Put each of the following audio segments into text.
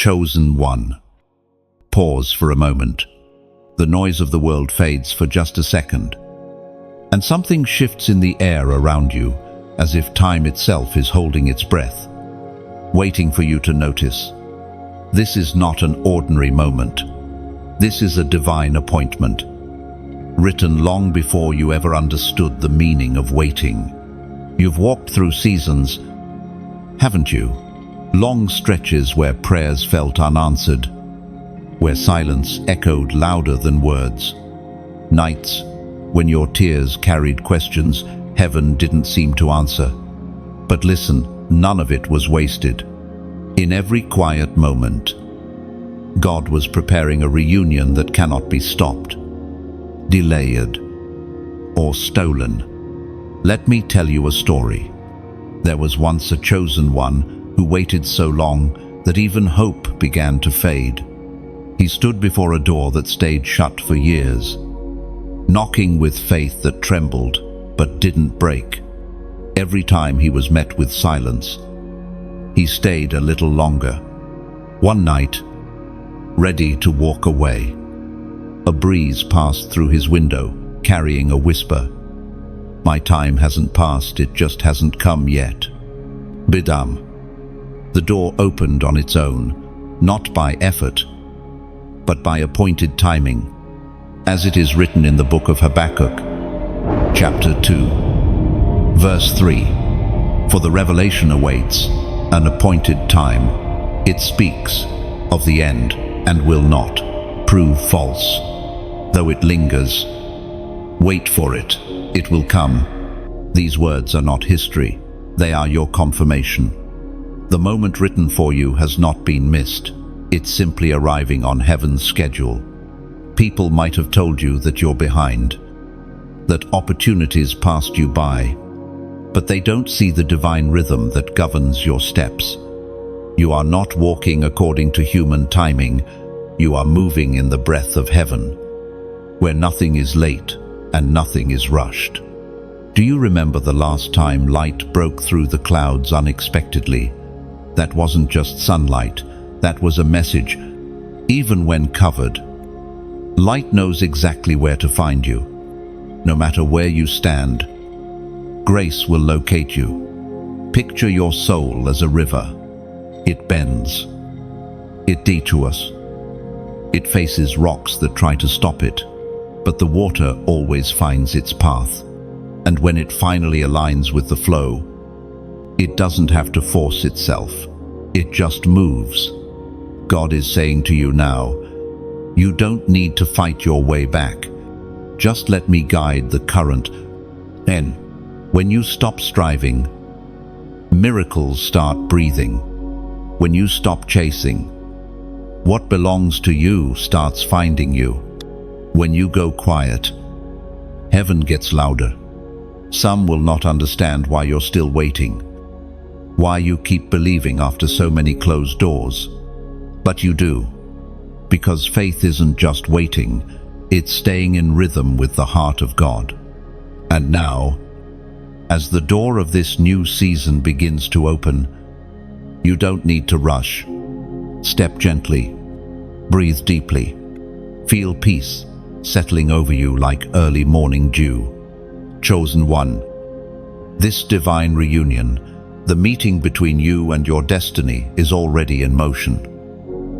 chosen one. Pause for a moment. The noise of the world fades for just a second, and something shifts in the air around you, as if time itself is holding its breath, waiting for you to notice. This is not an ordinary moment. This is a divine appointment, written long before you ever understood the meaning of waiting. You've walked through seasons, haven't you? Long stretches where prayers felt unanswered, where silence echoed louder than words. Nights when your tears carried questions heaven didn't seem to answer. But listen, none of it was wasted. In every quiet moment, God was preparing a reunion that cannot be stopped, delayed, or stolen. Let me tell you a story. There was once a chosen one who waited so long that even hope began to fade. He stood before a door that stayed shut for years, knocking with faith that trembled but didn't break. Every time he was met with silence, he stayed a little longer. One night, ready to walk away, a breeze passed through his window, carrying a whisper. "My time hasn't passed, it just hasn't come yet." Bidam. The door opened on its own, not by effort, but by appointed timing, as it is written in the book of Habakkuk, chapter 2, verse 3. For the revelation awaits an appointed time. It speaks of the end and will not prove false. Though it lingers, wait for it. It will come. These words are not history. They are your confirmation. The moment written for you has not been missed. It's simply arriving on heaven's schedule. People might have told you that you're behind, that opportunities passed you by, but they don't see the divine rhythm that governs your steps. You are not walking according to human timing. You are moving in the breath of heaven, where nothing is late and nothing is rushed. Do you remember the last time light broke through the clouds unexpectedly? That wasn't just sunlight, that was a message. Even when covered, light knows exactly where to find you. No matter where you stand, grace will locate you. Picture your soul as a river. It bends. It detours. It faces rocks that try to stop it, but the water always finds its path. And when it finally aligns with the flow, it doesn't have to force itself. It just moves. God is saying to you now, you don't need to fight your way back. Just let me guide the current. Then, when you stop striving, miracles start breathing. When you stop chasing, what belongs to you starts finding you. When you go quiet, heaven gets louder. Some will not understand why you're still waiting, why you keep believing after so many closed doors. But you do, because faith isn't just waiting, it's staying in rhythm with the heart of God. And now, as the door of this new season begins to open, you don't need to rush. Step gently, breathe deeply, feel peace settling over you like early morning dew. Chosen one, this divine reunion, the meeting between you and your destiny, is already in motion.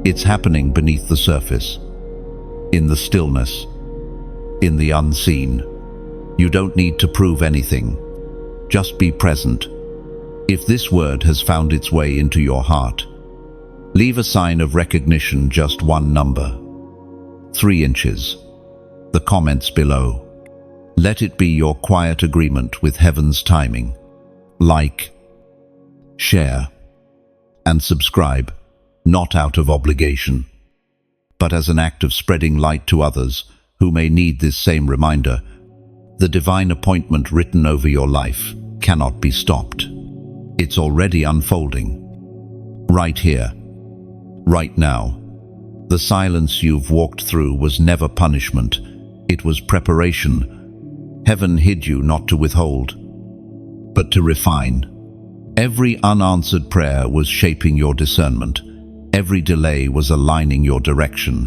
It's happening beneath the surface, in the stillness, in the unseen. You don't need to prove anything. Just be present. If this word has found its way into your heart, leave a sign of recognition, just one number. 3 inches. The comments below. Let it be your quiet agreement with heaven's timing. Like, share, and subscribe, not out of obligation, but as an act of spreading light to others who may need this same reminder. The divine appointment written over your life cannot be stopped. It's already unfolding. Right here, right now. The silence you've walked through was never punishment. It was preparation. Heaven hid you not to withhold, but to refine. Every unanswered prayer was shaping your discernment. Every delay was aligning your direction.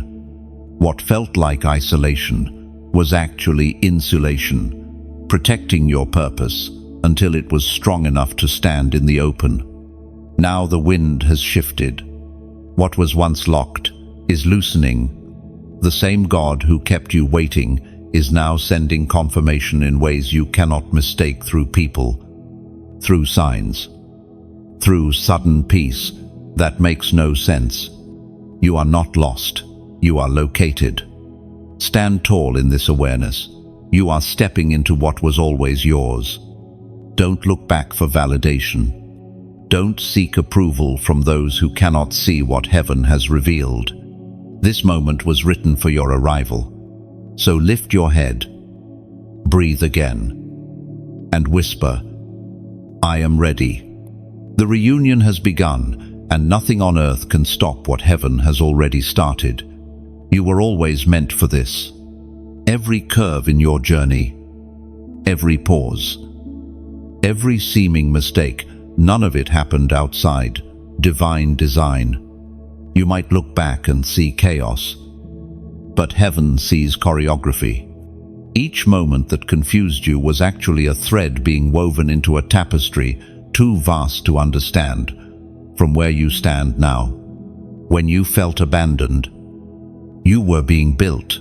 What felt like isolation was actually insulation, protecting your purpose until it was strong enough to stand in the open. Now the wind has shifted. What was once locked is loosening. The same God who kept you waiting is now sending confirmation in ways you cannot mistake, through people, through signs, through sudden peace that makes no sense. You are not lost. You are located. Stand tall in this awareness. You are stepping into what was always yours. Don't look back for validation. Don't seek approval from those who cannot see what heaven has revealed. This moment was written for your arrival. So lift your head, breathe again, and whisper, "I am ready." The reunion has begun, and nothing on earth can stop what heaven has already started. You were always meant for this. Every curve in your journey, every pause, every seeming mistake, none of it happened outside divine design. You might look back and see chaos, but heaven sees choreography. Each moment that confused you was actually a thread being woven into a tapestry too vast to understand. From where you stand now, when you felt abandoned, you were being built.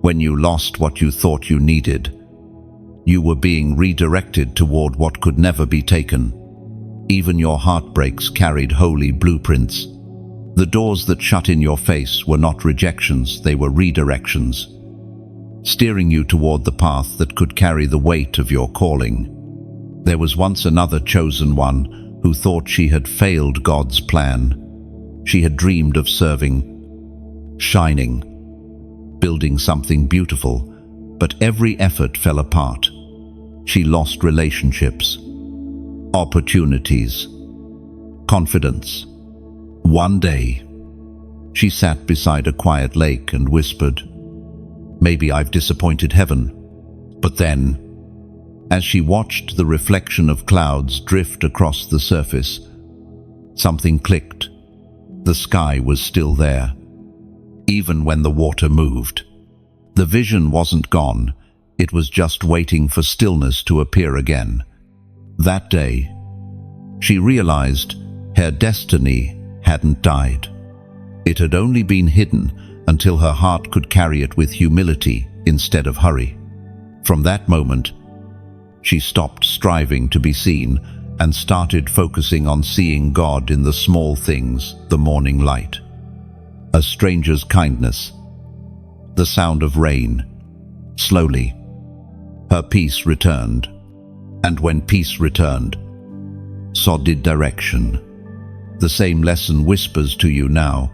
When you lost what you thought you needed, you were being redirected toward what could never be taken. Even your heartbreaks carried holy blueprints. The doors that shut in your face were not rejections, they were redirections, steering you toward the path that could carry the weight of your calling. There was once another chosen one who thought she had failed God's plan. She had dreamed of serving, shining, building something beautiful, but every effort fell apart. She lost relationships, opportunities, confidence. One day, she sat beside a quiet lake and whispered, "Maybe I've disappointed heaven." But then, as she watched the reflection of clouds drift across the surface, something clicked. The sky was still there, even when the water moved. The vision wasn't gone, it was just waiting for stillness to appear again. That day, she realized her destiny hadn't died. It had only been hidden until her heart could carry it with humility instead of hurry. From that moment, she stopped striving to be seen and started focusing on seeing God in the small things, the morning light, a stranger's kindness, the sound of rain. Slowly, her peace returned, and when peace returned, so did direction. The same lesson whispers to you now.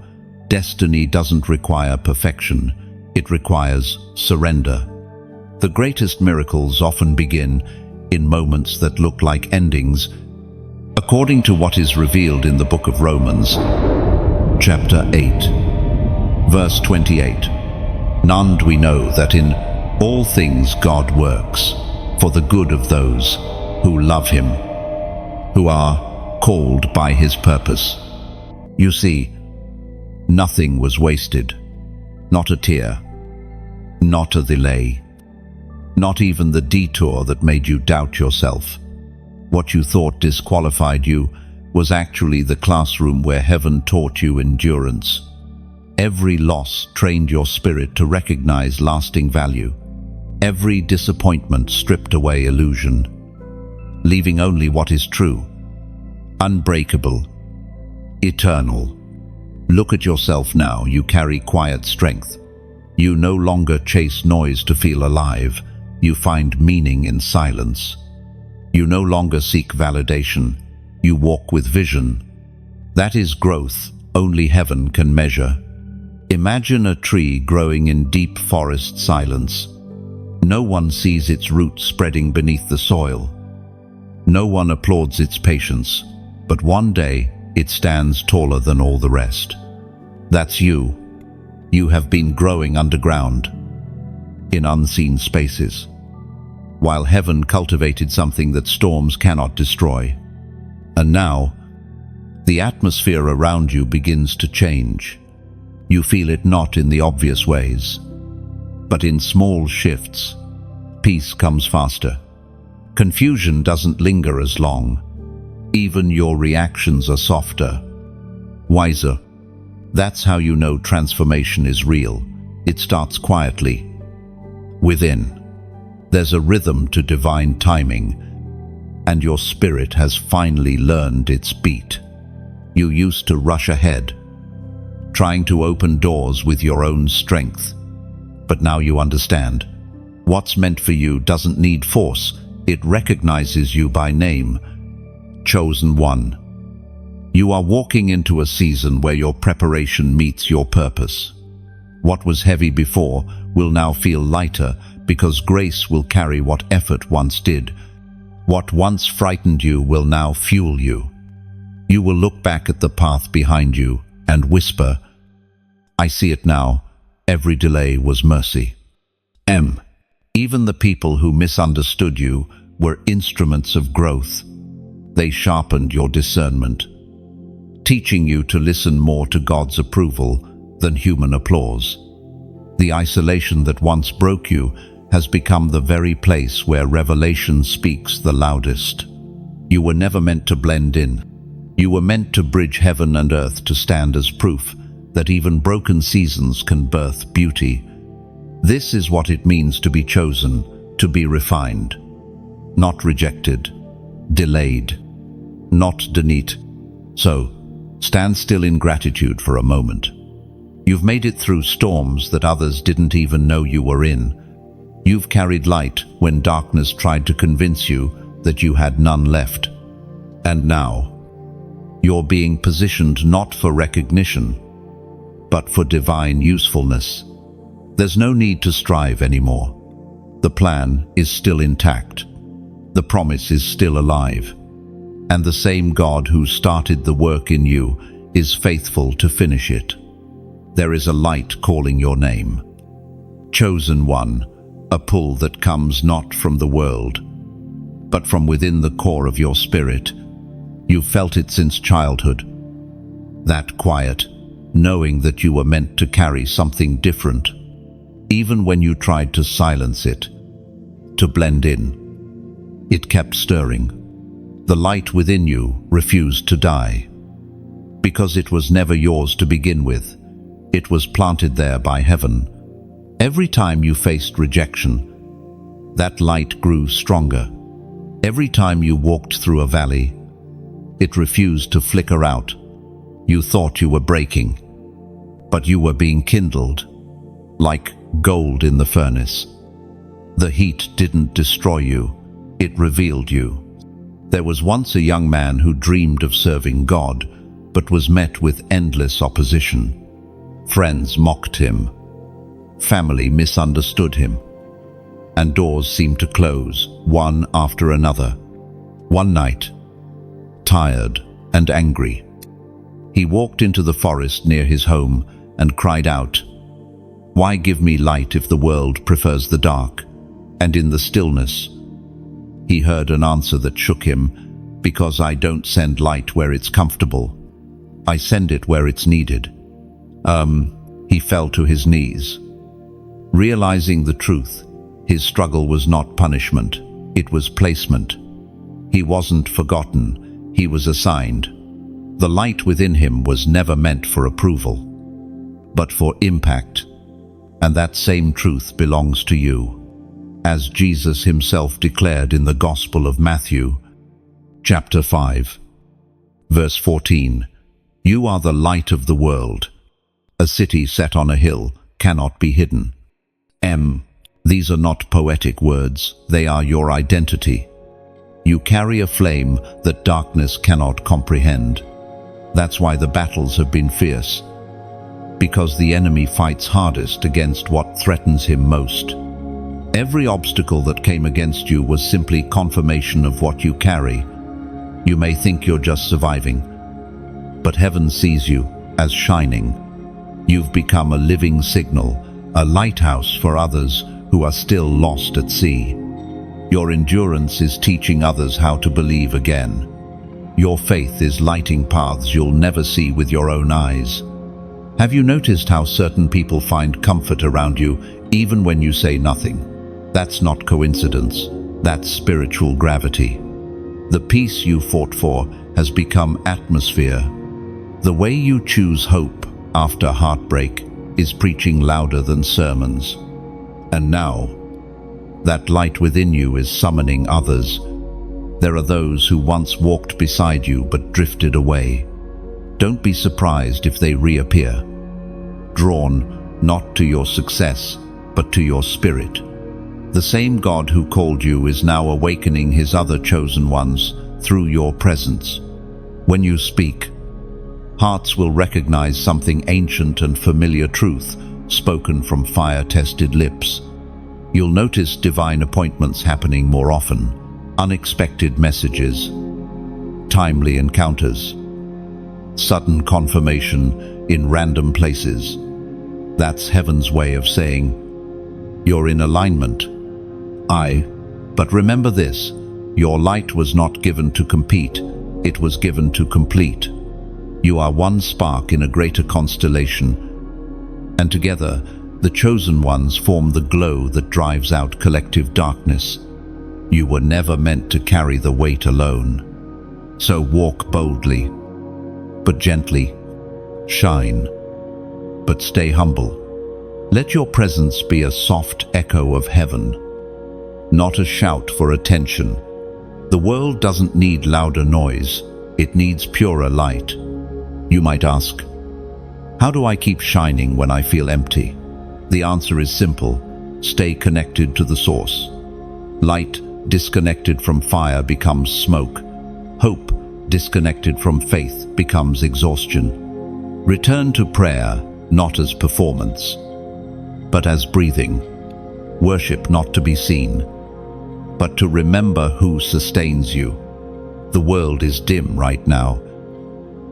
Destiny doesn't require perfection, it requires surrender. The greatest miracles often begin in moments that look like endings. According to what is revealed in the book of Romans, chapter 8, verse 28, "None we know that in all things God works for the good of those who love Him, who are called by His purpose." You see, nothing was wasted. Not a tear, not a delay, not even the detour that made you doubt yourself. What you thought disqualified you was actually the classroom where heaven taught you endurance. Every loss trained your spirit to recognize lasting value. Every disappointment stripped away illusion, leaving only what is true, unbreakable, eternal. Look at yourself now. You carry quiet strength. You no longer chase noise to feel alive. You find meaning in silence. You no longer seek validation. You walk with vision. That is growth only heaven can measure. Imagine a tree growing in deep forest silence. No one sees its roots spreading beneath the soil. No one applauds its patience, but one day it stands taller than all the rest. That's you. You have been growing underground, in unseen spaces, while heaven cultivated something that storms cannot destroy. And now, The atmosphere around you begins to change. You feel it not in the obvious ways, but in small shifts. Peace comes faster. Confusion doesn't linger as long. Even your reactions are softer, wiser. That's how you know transformation is real. It starts quietly, within. There's a rhythm to divine timing, and your spirit has finally learned its beat. You used to rush ahead, trying to open doors with your own strength. But now you understand. What's meant for you doesn't need force. It recognizes you by name. Chosen one. You are walking into a season where your preparation meets your purpose. What was heavy before will now feel lighter, because grace will carry what effort once did. What once frightened you will now fuel you. You will look back at the path behind you and whisper, "I see it now. Every delay was mercy." Even the people who misunderstood you were instruments of growth. They sharpened your discernment, teaching you to listen more to God's approval than human applause. The isolation that once broke you has become the very place where revelation speaks the loudest. You were never meant to blend in. You were meant to bridge heaven and earth, to stand as proof that even broken seasons can birth beauty. This is what it means to be chosen, to be refined. Not rejected, delayed, not denied. So, stand still in gratitude for a moment. You've made it through storms that others didn't even know you were in. You've carried light when darkness tried to convince you that you had none left. And now, you're being positioned not for recognition, but for divine usefulness. There's no need to strive anymore. The plan is still intact. The promise is still alive. And the same God who started the work in you is faithful to finish it. There is a light calling your name. Chosen one, a pull that comes not from the world, but from within the core of your spirit. You've felt it since childhood. That quiet, knowing that you were meant to carry something different, even when you tried to silence it, to blend in. It kept stirring. The light within you refused to die, because it was never yours to begin with. It was planted there by heaven. Every time you faced rejection, that light grew stronger. Every time you walked through a valley, it refused to flicker out. You thought you were breaking, but you were being kindled, like gold in the furnace. The heat didn't destroy you, it revealed you. There was once a young man who dreamed of serving God, but was met with endless opposition. Friends mocked him. Family misunderstood him. And doors seemed to close, one after another. One night, tired and angry, he walked into the forest near his home and cried out, "Why give me light if the world prefers the dark?" And in the stillness, he heard an answer that shook him, "Because I don't send light where it's comfortable. I send it where it's needed." He fell to his knees. Realizing the truth, his struggle was not punishment, it was placement. He wasn't forgotten, he was assigned. The light within him was never meant for approval, but for impact. And that same truth belongs to you. As Jesus himself declared in the Gospel of Matthew, chapter 5, verse 14, "You are the light of the world. A city set on a hill cannot be hidden." These are not poetic words, they are your identity. You carry a flame that darkness cannot comprehend. That's why the battles have been fierce, because the enemy fights hardest against what threatens him most. Every obstacle that came against you was simply confirmation of what you carry. You may think you're just surviving, but heaven sees you as shining. You've become a living signal, a lighthouse for others who are still lost at sea. Your endurance is teaching others how to believe again. Your faith is lighting paths you'll never see with your own eyes. Have you noticed how certain people find comfort around you even when you say nothing? That's not coincidence. That's spiritual gravity. The peace you fought for has become atmosphere. The way you choose hope after heartbreak is preaching louder than sermons. And now, that light within you is summoning others. There are those who once walked beside you but drifted away. Don't be surprised if they reappear, drawn not to your success, but to your spirit. The same God who called you is now awakening his other chosen ones through your presence. When you speak, hearts will recognize something ancient and familiar truth spoken from fire-tested lips. You'll notice divine appointments happening more often, unexpected messages, timely encounters, sudden confirmation in random places. That's heaven's way of saying, you're in alignment. But remember this, your light was not given to compete, it was given to complete. You are one spark in a greater constellation, and together, the chosen ones form the glow that drives out collective darkness. You were never meant to carry the weight alone. So walk boldly, but gently. Shine, but stay humble. Let your presence be a soft echo of heaven, not a shout for attention. The world doesn't need louder noise, it needs purer light. You might ask, how do I keep shining when I feel empty? The answer is simple: stay connected to the source. Light disconnected from fire becomes smoke. Hope disconnected from faith becomes exhaustion. Return to prayer, not as performance, but as breathing. Worship not to be seen, but to remember who sustains you. The world is dim right now,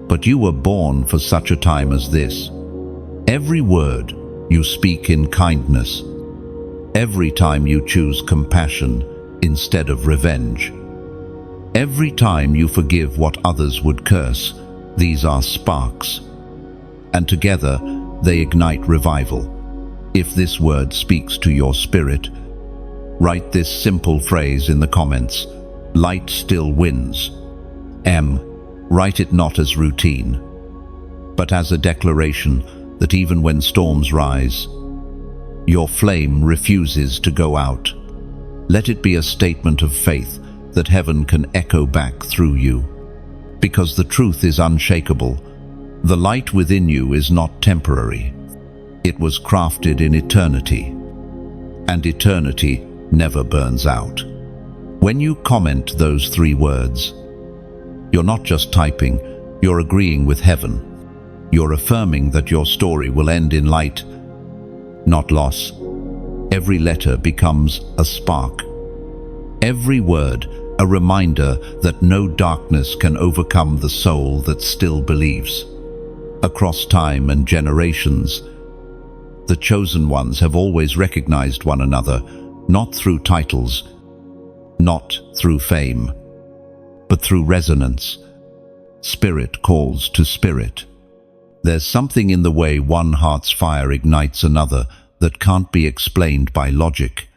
but you were born for such a time as this. Every word you speak in kindness, every time you choose compassion instead of revenge, every time you forgive what others would curse, these are sparks, and together they ignite revival. If this word speaks to your spirit, write this simple phrase in the comments: light still wins. Write it not as routine, but as a declaration that even when storms rise, your flame refuses to go out. Let it be a statement of faith that heaven can echo back through you. Because the truth is unshakable. The light within you is not temporary. It was crafted in eternity, and eternity never burns out. When you comment those 3 words, you're not just typing, you're agreeing with heaven. You're affirming that your story will end in light, not loss. Every letter becomes a spark. Every word a reminder that no darkness can overcome the soul that still believes. Across time and generations, the chosen ones have always recognized one another, not through titles, not through fame, but through resonance. Spirit calls to spirit. There's something in the way one heart's fire ignites another that can't be explained by logic.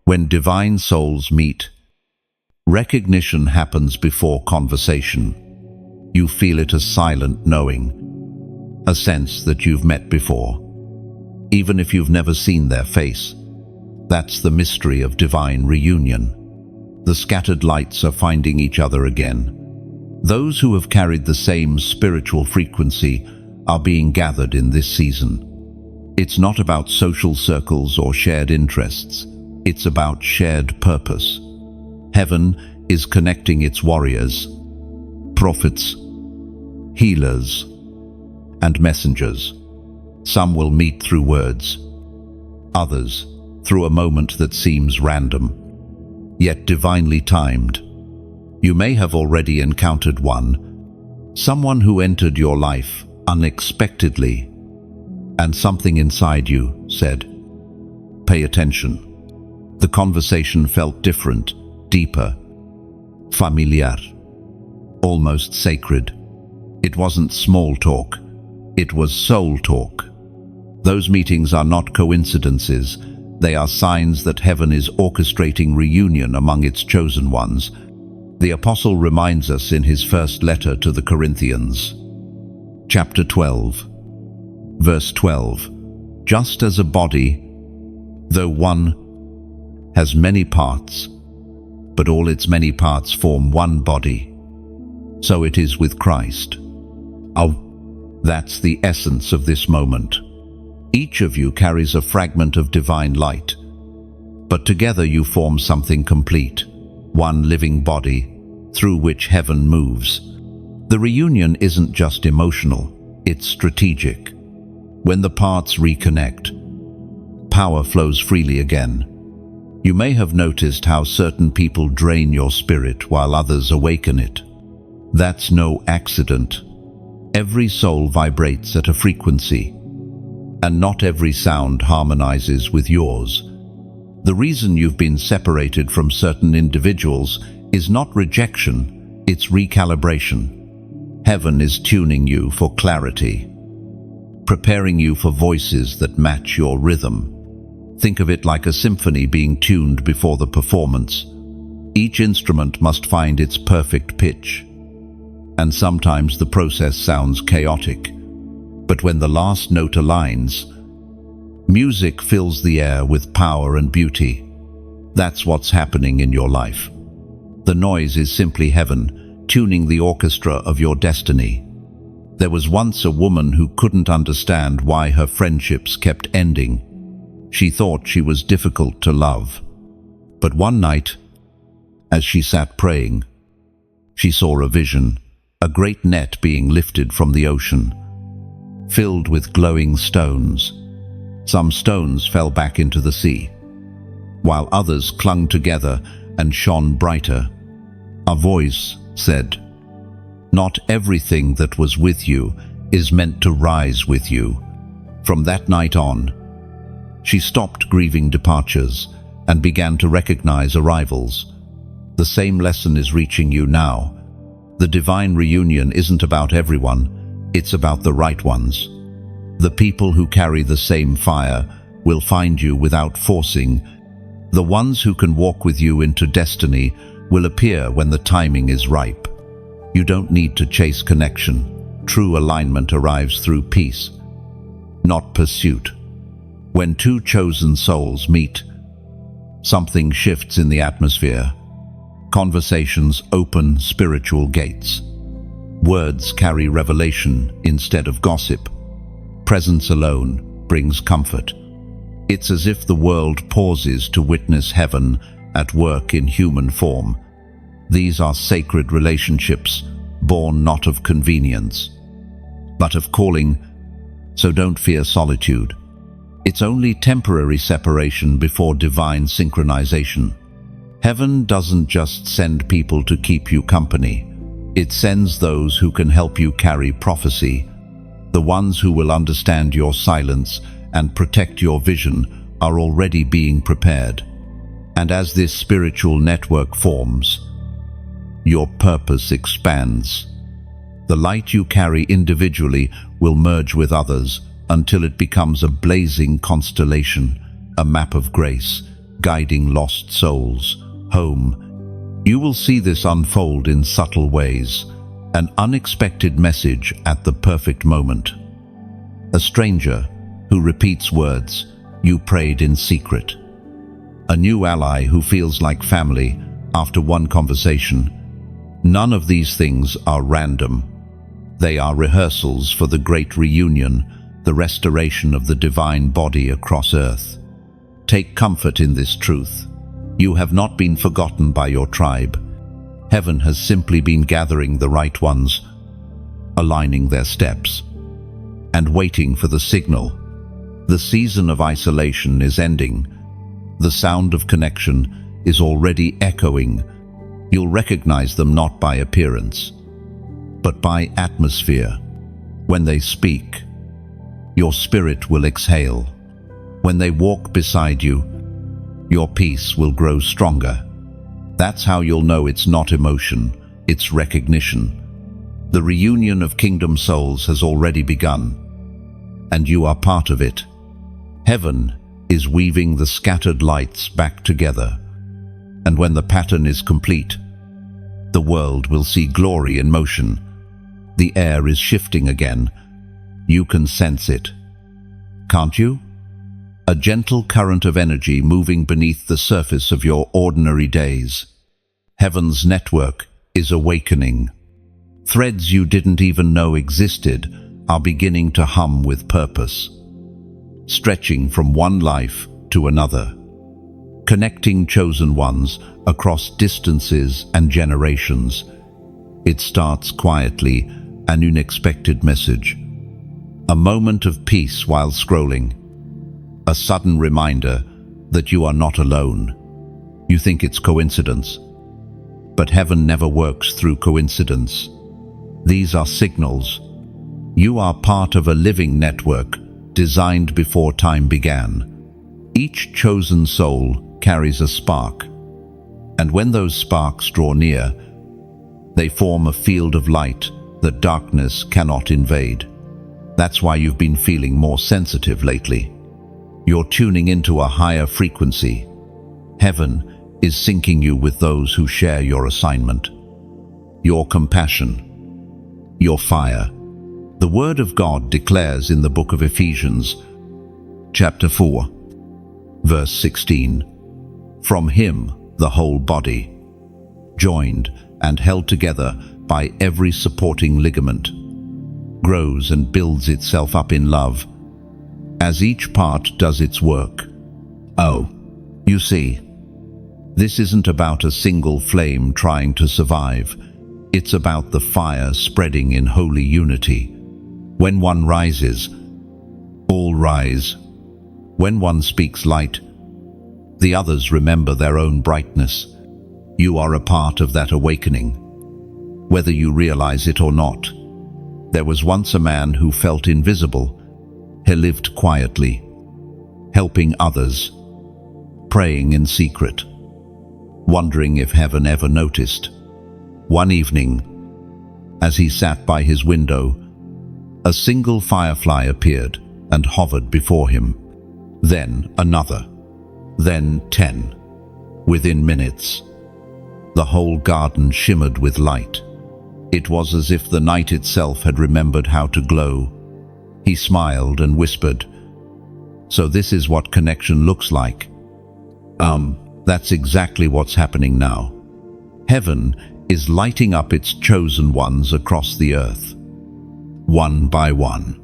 When divine souls meet, recognition happens before conversation. You feel it as silent knowing, a sense that you've met before, even if you've never seen their face. That's the mystery of divine reunion. The scattered lights are finding each other again. Those who have carried the same spiritual frequency are being gathered in this season. It's not about social circles or shared interests. It's about shared purpose. Heaven is connecting its warriors, prophets, healers, and messengers. Some will meet through words, others through a moment that seems random, yet divinely timed. You may have already encountered one, someone who entered your life unexpectedly, and something inside you said, "Pay attention." The conversation felt different, deeper, familiar. almost sacred. It wasn't small talk, it was soul talk. Those meetings are not coincidences, they are signs that heaven is orchestrating reunion among its chosen ones. The apostle reminds us in his first letter to the Corinthians. Chapter 12, verse 12. Just as a body, though one, has many parts, but all its many parts form one body, so it is with Christ. Oh, that's the essence of this moment. Each of you carries a fragment of divine light, but together you form something complete, one living body through which heaven moves. The reunion isn't just emotional, it's strategic. When the parts reconnect, power flows freely again. You may have noticed how certain people drain your spirit while others awaken it. That's no accident. Every soul vibrates at a frequency, and not every sound harmonizes with yours. The reason you've been separated from certain individuals is not rejection, it's recalibration. Heaven is tuning you for clarity, preparing you for voices that match your rhythm. Think of it like a symphony being tuned before the performance. Each instrument must find its perfect pitch, and sometimes the process sounds chaotic. But when the last note aligns, music fills the air with power and beauty. That's what's happening in your life. The noise is simply heaven, tuning the orchestra of your destiny. There was once a woman who couldn't understand why her friendships kept ending. She thought she was difficult to love. But one night, as she sat praying, she saw a vision, a great net being lifted from the ocean, filled with glowing stones. Some stones fell back into the sea, while others clung together and shone brighter. A voice said, "Not everything that was with you is meant to rise with you." From that night on, she stopped grieving departures and began to recognize arrivals. The same lesson is reaching you now. The divine reunion isn't about everyone, it's about the right ones. The people who carry the same fire will find you without forcing. The ones who can walk with you into destiny will appear when the timing is ripe. You don't need to chase connection. True alignment arrives through peace, not pursuit. When two chosen souls meet, something shifts in the atmosphere. Conversations open spiritual gates. Words carry revelation instead of gossip. Presence alone brings comfort. It's as if the world pauses to witness heaven at work in human form. These are sacred relationships, born not of convenience, but of calling, so don't fear solitude. It's only temporary separation before divine synchronization. Heaven doesn't just send people to keep you company. It sends those who can help you carry prophecy. The ones who will understand your silence and protect your vision are already being prepared. And as this spiritual network forms, your purpose expands. The light you carry individually will merge with others until it becomes a blazing constellation, a map of grace, guiding lost souls home. You will see this unfold in subtle ways, an unexpected message at the perfect moment. A stranger who repeats words you prayed in secret. A new ally who feels like family after one conversation. None of these things are random. They are rehearsals for the great reunion, the restoration of the divine body across earth. Take comfort in this truth. You have not been forgotten by your tribe. Heaven has simply been gathering the right ones, aligning their steps, and waiting for the signal. The season of isolation is ending. The sound of connection is already echoing. You'll recognize them not by appearance, but by atmosphere. When they speak, your spirit will exhale. When they walk beside you, your peace will grow stronger. That's how you'll know it's not emotion, its recognition. The reunion of kingdom souls has already begun, and you are part of it. Heaven is weaving the scattered lights back together, and when the pattern is complete, the world will see glory in motion. The air is shifting again. You can sense it, can't you? A gentle current of energy moving beneath the surface of your ordinary days. Heaven's network is awakening. Threads you didn't even know existed are beginning to hum with purpose, stretching from one life to another, connecting chosen ones across distances and generations. It starts quietly, an unexpected message, a moment of peace while scrolling, a sudden reminder that you are not alone. You think it's coincidence, but heaven never works through coincidence. These are signals. You are part of a living network designed before time began. Each chosen soul carries a spark, and when those sparks draw near, they form a field of light that darkness cannot invade. That's why you've been feeling more sensitive lately. You're tuning into a higher frequency. Heaven is syncing you with those who share your assignment, your compassion, your fire. The Word of God declares in the book of Ephesians, chapter 4, verse 16, "From him the whole body, joined and held together by every supporting ligament, grows and builds itself up in love, as each part does its work." Oh, you see, this isn't about a single flame trying to survive. It's about the fire spreading in holy unity. When one rises, all rise. When one speaks light, the others remember their own brightness. You are a part of that awakening, whether you realize it or not. There was once a man who felt invisible. He lived quietly, helping others, praying in secret, wondering if heaven ever noticed. One evening, as he sat by his window, a single firefly appeared and hovered before him. Then another, then 10. Within minutes, the whole garden shimmered with light. It was as if the night itself had remembered how to glow. He smiled and whispered, "So this is what connection looks like." That's exactly what's happening now. Heaven is lighting up its chosen ones across the earth, one by one,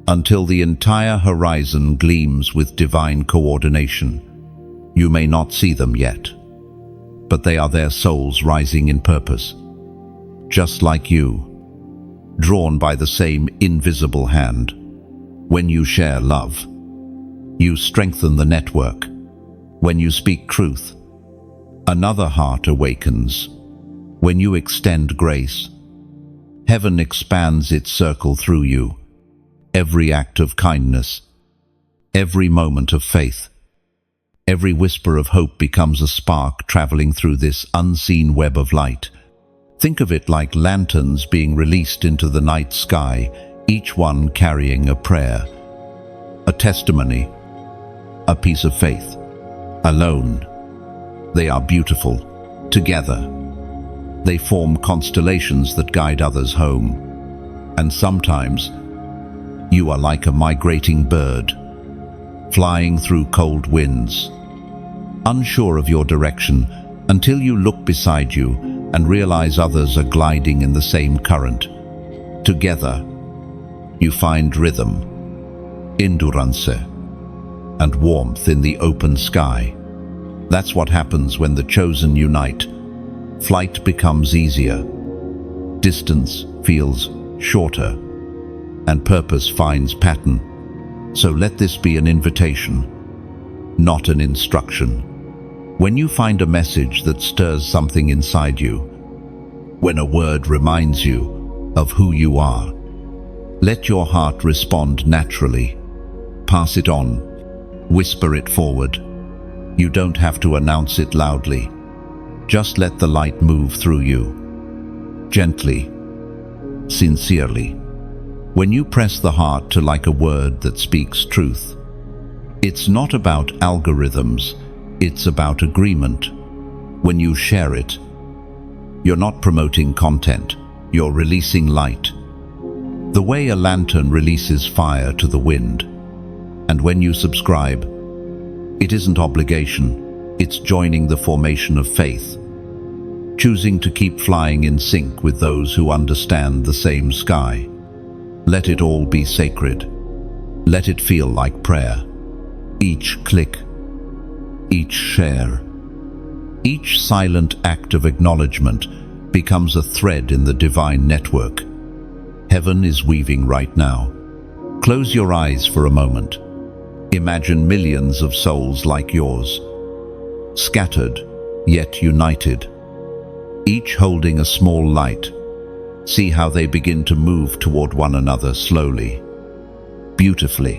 until the entire horizon gleams with divine coordination. You may not see them yet, but they are their souls rising in purpose, just like you, drawn by the same invisible hand. When you share love, you strengthen the network. When you speak truth, another heart awakens. When you extend grace, heaven expands its circle through you. Every act of kindness, every moment of faith, every whisper of hope becomes a spark traveling through this unseen web of light. Think of it like lanterns being released into the night sky, each one carrying a prayer, a testimony, a piece of faith. Alone, they are beautiful. Together, they form constellations that guide others home. And sometimes, you are like a migrating bird, flying through cold winds, unsure of your direction until you look beside you and realize others are gliding in the same current. Together, you find rhythm, endurance, and warmth in the open sky. That's what happens when the chosen unite. Flight becomes easier, distance feels shorter, and purpose finds pattern. So let this be an invitation, not an instruction. When you find a message that stirs something inside you, when a word reminds you of who you are, let your heart respond naturally. Pass it on, whisper it forward. You don't have to announce it loudly. Just let the light move through you. gently, sincerely. When you press the heart to like a word that speaks truth, it's not about algorithms, it's about agreement. When you share it, you're not promoting content, you're releasing light. The way a lantern releases fire to the wind. And when you subscribe, it isn't obligation, it's joining the formation of faith, choosing to keep flying in sync with those who understand the same sky. Let it all be sacred. Let it feel like prayer. Each click, each share, each silent act of acknowledgement becomes a thread in the divine network. Heaven is weaving right now. Close your eyes for a moment. Imagine millions of souls like yours, scattered yet united, each holding a small light. See how they begin to move toward one another slowly, beautifully,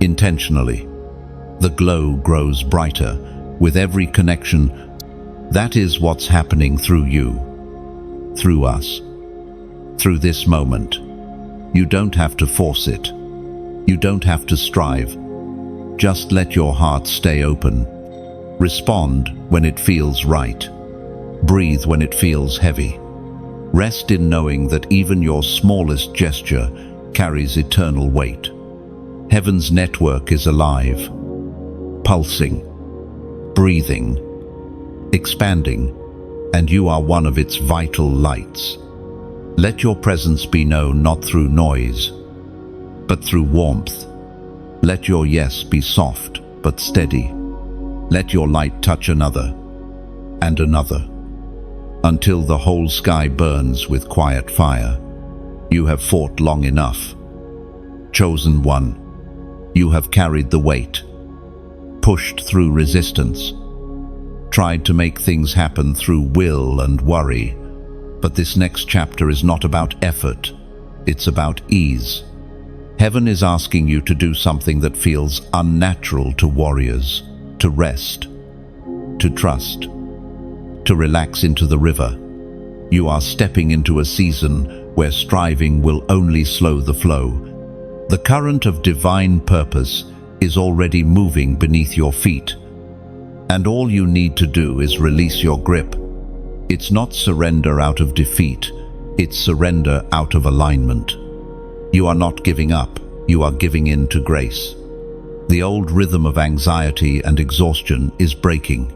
intentionally. The glow grows brighter with every connection. That is what's happening through you, through us, through this moment. You don't have to force it. You don't have to strive. Just let your heart stay open. Respond when it feels right. Breathe when it feels heavy. Rest in knowing that even your smallest gesture carries eternal weight. Heaven's network is alive, pulsing, breathing, expanding, and you are one of its vital lights. Let your presence be known not through noise, but through warmth. Let your yes be soft but steady. Let your light touch another and another, until the whole sky burns with quiet fire. You have fought long enough. Chosen one, you have carried the weight, pushed through resistance, tried to make things happen through will and worry. But this next chapter is not about effort, it's about ease. Heaven is asking you to do something that feels unnatural to warriors, to rest, to trust, to relax into the river. You are stepping into a season where striving will only slow the flow. The current of divine purpose is already moving beneath your feet, and all you need to do is release your grip. It's not surrender out of defeat, it's surrender out of alignment. You are not giving up, you are giving in to grace. The old rhythm of anxiety and exhaustion is breaking.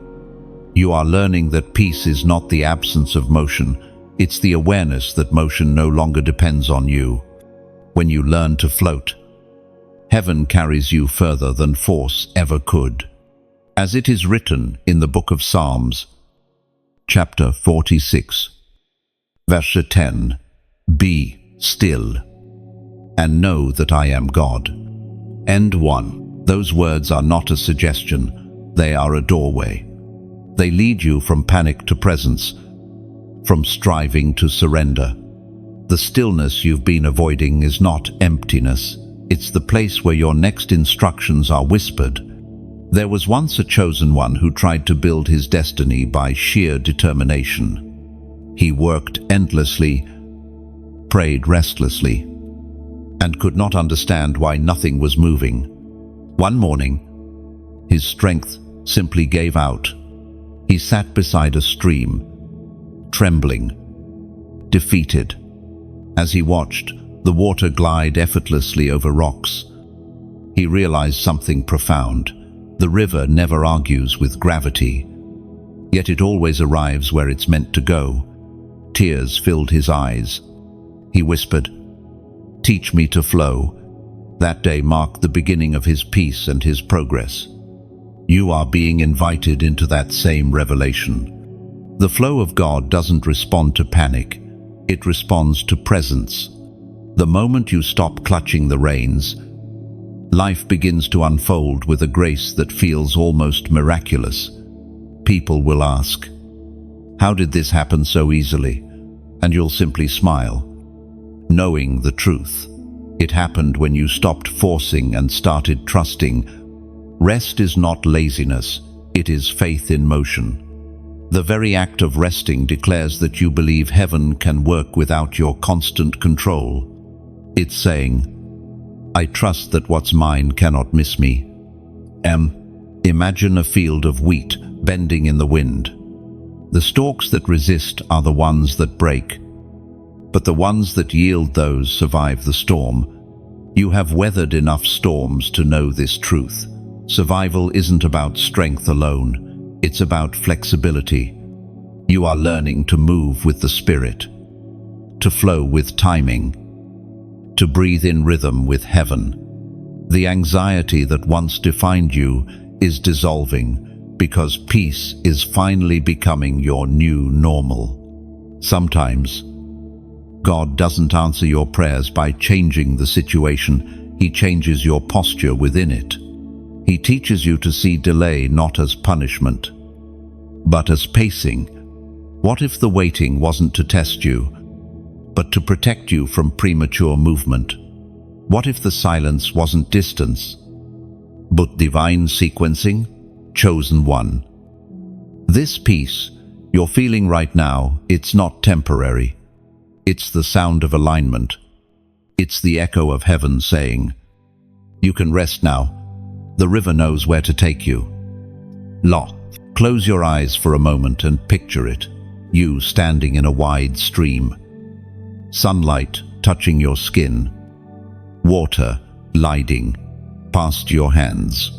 You are learning that peace is not the absence of motion, it's the awareness that motion no longer depends on you. When you learn to float, heaven carries you further than force ever could. As it is written in the book of Psalms, chapter 46, verse 10, "Be still and know that I am God." End 1. Those words are not a suggestion, they are a doorway. They lead you from panic to presence, from striving to surrender. The stillness you've been avoiding is not emptiness, it's the place where your next instructions are whispered. There was once a chosen one who tried to build his destiny by sheer determination. He worked endlessly, prayed restlessly, and could not understand why nothing was moving. One morning, his strength simply gave out. He sat beside a stream, trembling, defeated. As he watched the water glide effortlessly over rocks, he realized something profound. The river never argues with gravity, yet it always arrives where it's meant to go. Tears filled his eyes. He whispered, "Teach me to flow." That day marked the beginning of his peace and his progress. You are being invited into that same revelation. The flow of God doesn't respond to panic, it responds to presence. The moment you stop clutching the reins, life begins to unfold with a grace that feels almost miraculous. People will ask, "How did this happen so easily?" And you'll simply smile, knowing the truth. It happened when you stopped forcing and started trusting. Rest is not laziness, it is faith in motion. The very act of resting declares that you believe heaven can work without your constant control. It's saying, I trust that what's mine cannot miss me. Imagine a field of wheat bending in the wind. The stalks that resist are the ones that break, but the ones that yield, those survive the storm. You have weathered enough storms to know this truth. Survival isn't about strength alone, it's about flexibility. You are learning to move with the Spirit, to flow with timing, to breathe in rhythm with heaven. The anxiety that once defined you is dissolving because peace is finally becoming your new normal. Sometimes, God doesn't answer your prayers by changing the situation. He changes your posture within it. He teaches you to see delay not as punishment, but as pacing. What if the waiting wasn't to test you, but to protect you from premature movement? What if the silence wasn't distance, but divine sequencing, chosen one? This peace you're feeling right now, it's not temporary. It's the sound of alignment. It's the echo of heaven saying, you can rest now. The river knows where to take you. Close your eyes for a moment and picture it. You standing in a wide stream. Sunlight touching your skin. Water gliding past your hands.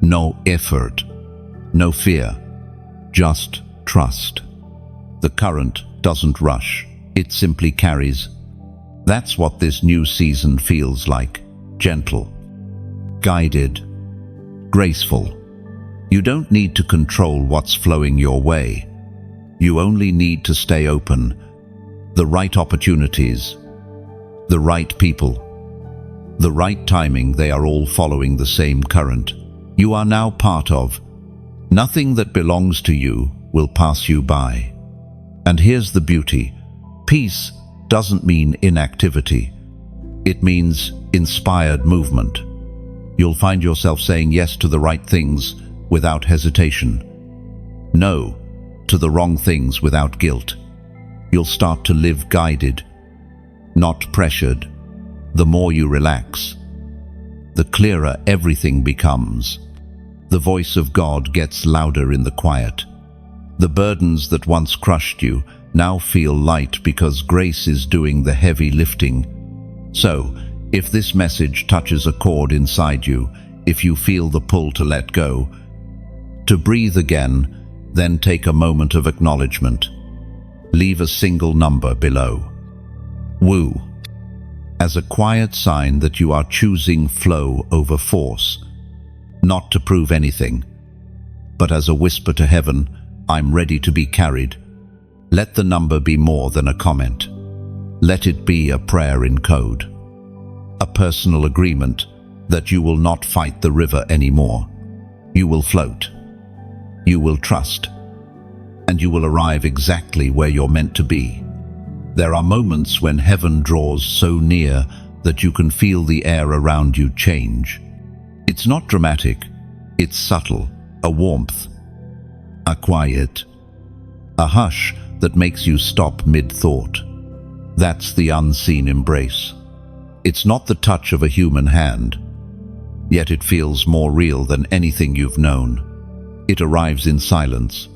No effort, no fear, just trust. The current doesn't rush, it simply carries. That's what this new season feels like. Gentle, guided, graceful. You don't need to control what's flowing your way. You only need to stay open. The right opportunities, the right people, the right timing, they are all following the same current. You are now part of. Nothing that belongs to you will pass you by. And here's the beauty. Peace doesn't mean inactivity. It means inspired movement. You'll find yourself saying yes to the right things without hesitation. No to the wrong things without guilt. You'll start to live guided, not pressured. The more you relax, the clearer everything becomes. The voice of God gets louder in the quiet. The burdens that once crushed you now feel light because grace is doing the heavy lifting. So, if this message touches a chord inside you, if you feel the pull to let go, to breathe again, then take a moment of acknowledgement. Leave a single number below. Woo. As a quiet sign that you are choosing flow over force, not to prove anything, but as a whisper to heaven, I'm ready to be carried. Let the number be more than a comment. Let it be a prayer in code, a personal agreement that you will not fight the river anymore. You will float, you will trust, and you will arrive exactly where you're meant to be. There are moments when heaven draws so near that you can feel the air around you change. It's not dramatic, it's subtle, a warmth, a quiet, a hush that makes you stop mid-thought. That's the unseen embrace. It's not the touch of a human hand, yet it feels more real than anything you've known. It arrives in silence,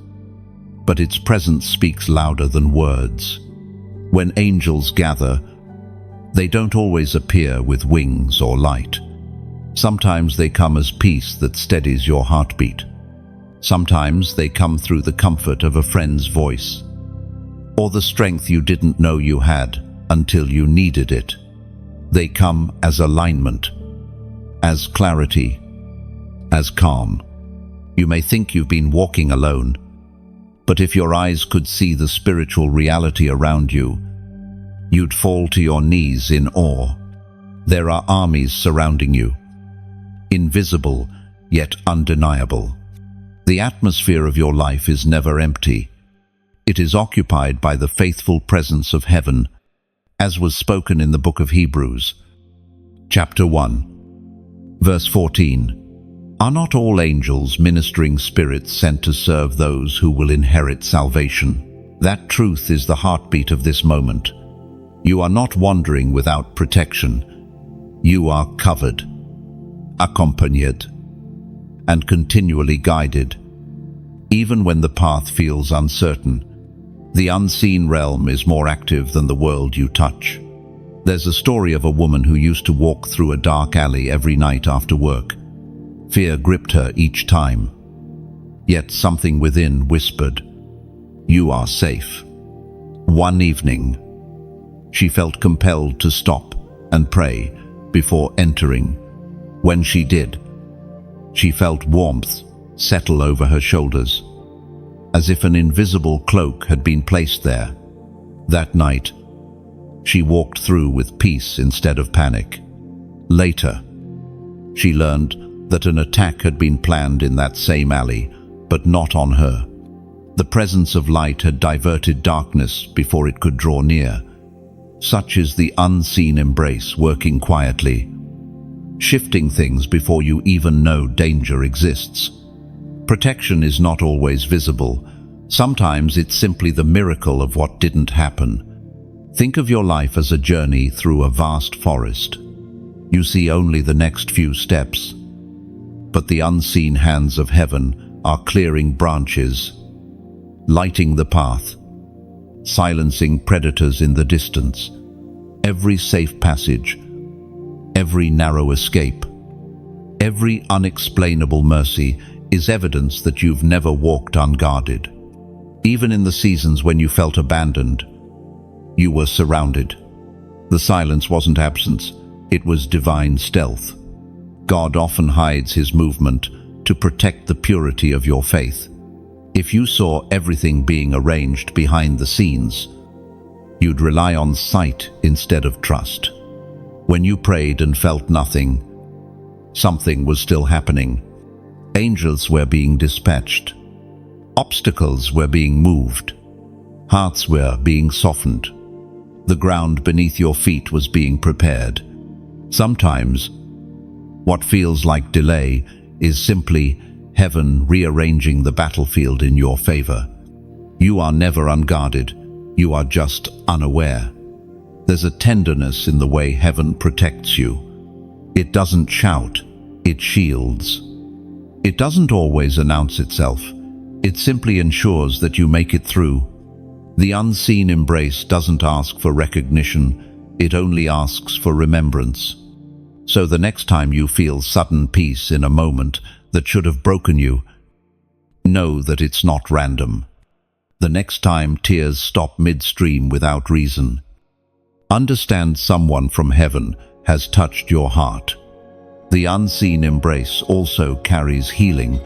but its presence speaks louder than words. When angels gather, they don't always appear with wings or light. Sometimes they come as peace that steadies your heartbeat. Sometimes they come through the comfort of a friend's voice, or the strength you didn't know you had until you needed it. They come as alignment, as clarity, as calm. You may think you've been walking alone, but if your eyes could see the spiritual reality around you, you'd fall to your knees in awe. There are armies surrounding you, invisible yet undeniable. The atmosphere of your life is never empty. It is occupied by the faithful presence of heaven, as was spoken in the book of Hebrews, chapter 1, verse 14. Are not all angels ministering spirits sent to serve those who will inherit salvation? That truth is the heartbeat of this moment. You are not wandering without protection. You are covered, accompanied, and continually guided. Even when the path feels uncertain, the unseen realm is more active than the world you touch. There's a story of a woman who used to walk through a dark alley every night after work. Fear gripped her each time. Yet something within whispered, "You are safe." One evening, she felt compelled to stop and pray before entering. When she did, she felt warmth settle over her shoulders, as if an invisible cloak had been placed there. That night, she walked through with peace instead of panic. Later, she learned that an attack had been planned in that same alley, but not on her. The presence of light had diverted darkness before it could draw near. Such is the unseen embrace working quietly, shifting things before you even know danger exists. Protection is not always visible. Sometimes it's simply the miracle of what didn't happen. Think of your life as a journey through a vast forest. You see only the next few steps, but the unseen hands of heaven are clearing branches, lighting the path, silencing predators in the distance. Every safe passage, every narrow escape, every unexplainable mercy is evidence that you've never walked unguarded. Even in the seasons when you felt abandoned, you were surrounded. The silence wasn't absence, it was divine stealth. God often hides his movement to protect the purity of your faith. If you saw everything being arranged behind the scenes, you'd rely on sight instead of trust. When you prayed and felt nothing, something was still happening. Angels were being dispatched. Obstacles were being moved. Hearts were being softened. The ground beneath your feet was being prepared. Sometimes, what feels like delay is simply heaven rearranging the battlefield in your favor. You are never unguarded, you are just unaware. There's a tenderness in the way heaven protects you. It doesn't shout, it shields. It doesn't always announce itself. It simply ensures that you make it through. The unseen embrace doesn't ask for recognition, it only asks for remembrance. So the next time you feel sudden peace in a moment that should have broken you, know that it's not random. The next time tears stop midstream without reason, understand someone from heaven has touched your heart. The unseen embrace also carries healing.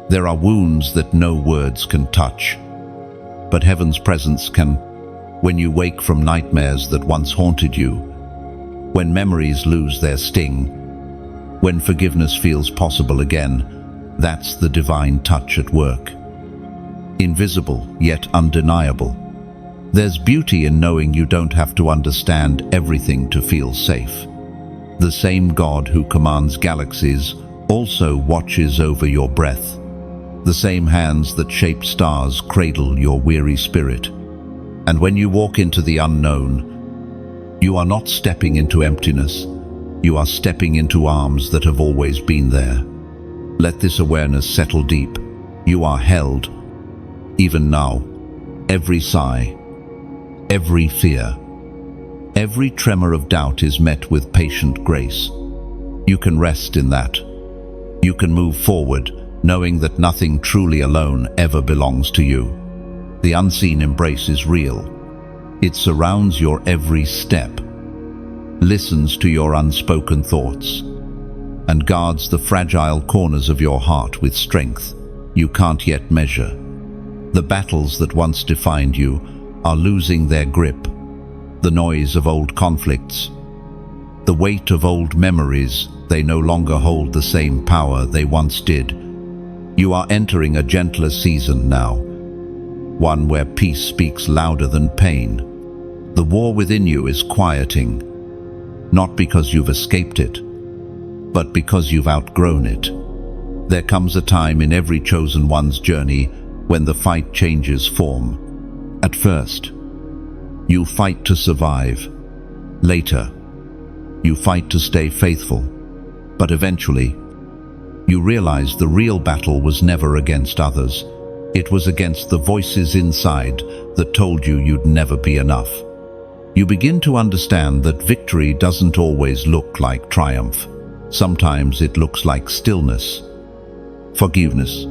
There are wounds that no words can touch, but heaven's presence can. When you wake from nightmares that once haunted you, when memories lose their sting, when forgiveness feels possible again, that's the divine touch at work. Invisible, yet undeniable. There's beauty in knowing you don't have to understand everything to feel safe. The same God who commands galaxies also watches over your breath. The same hands that shape stars cradle your weary spirit. And when you walk into the unknown, you are not stepping into emptiness. You are stepping into arms that have always been there. Let this awareness settle deep. You are held. Even now, every sigh, every fear, every tremor of doubt is met with patient grace. You can rest in that. You can move forward, knowing that nothing truly alone ever belongs to you. The unseen embrace is real. It surrounds your every step, listens to your unspoken thoughts, and guards the fragile corners of your heart with strength you can't yet measure. The battles that once defined you are losing their grip. The noise of old conflicts, the weight of old memories, they no longer hold the same power they once did. You are entering a gentler season now, one where peace speaks louder than pain. The war within you is quieting, not because you've escaped it, but because you've outgrown it. There comes a time in every chosen one's journey when the fight changes form. At first, you fight to survive. Later, you fight to stay faithful. But eventually, you realize the real battle was never against others. It was against the voices inside that told you you'd never be enough. You begin to understand that victory doesn't always look like triumph. Sometimes it looks like stillness, forgiveness,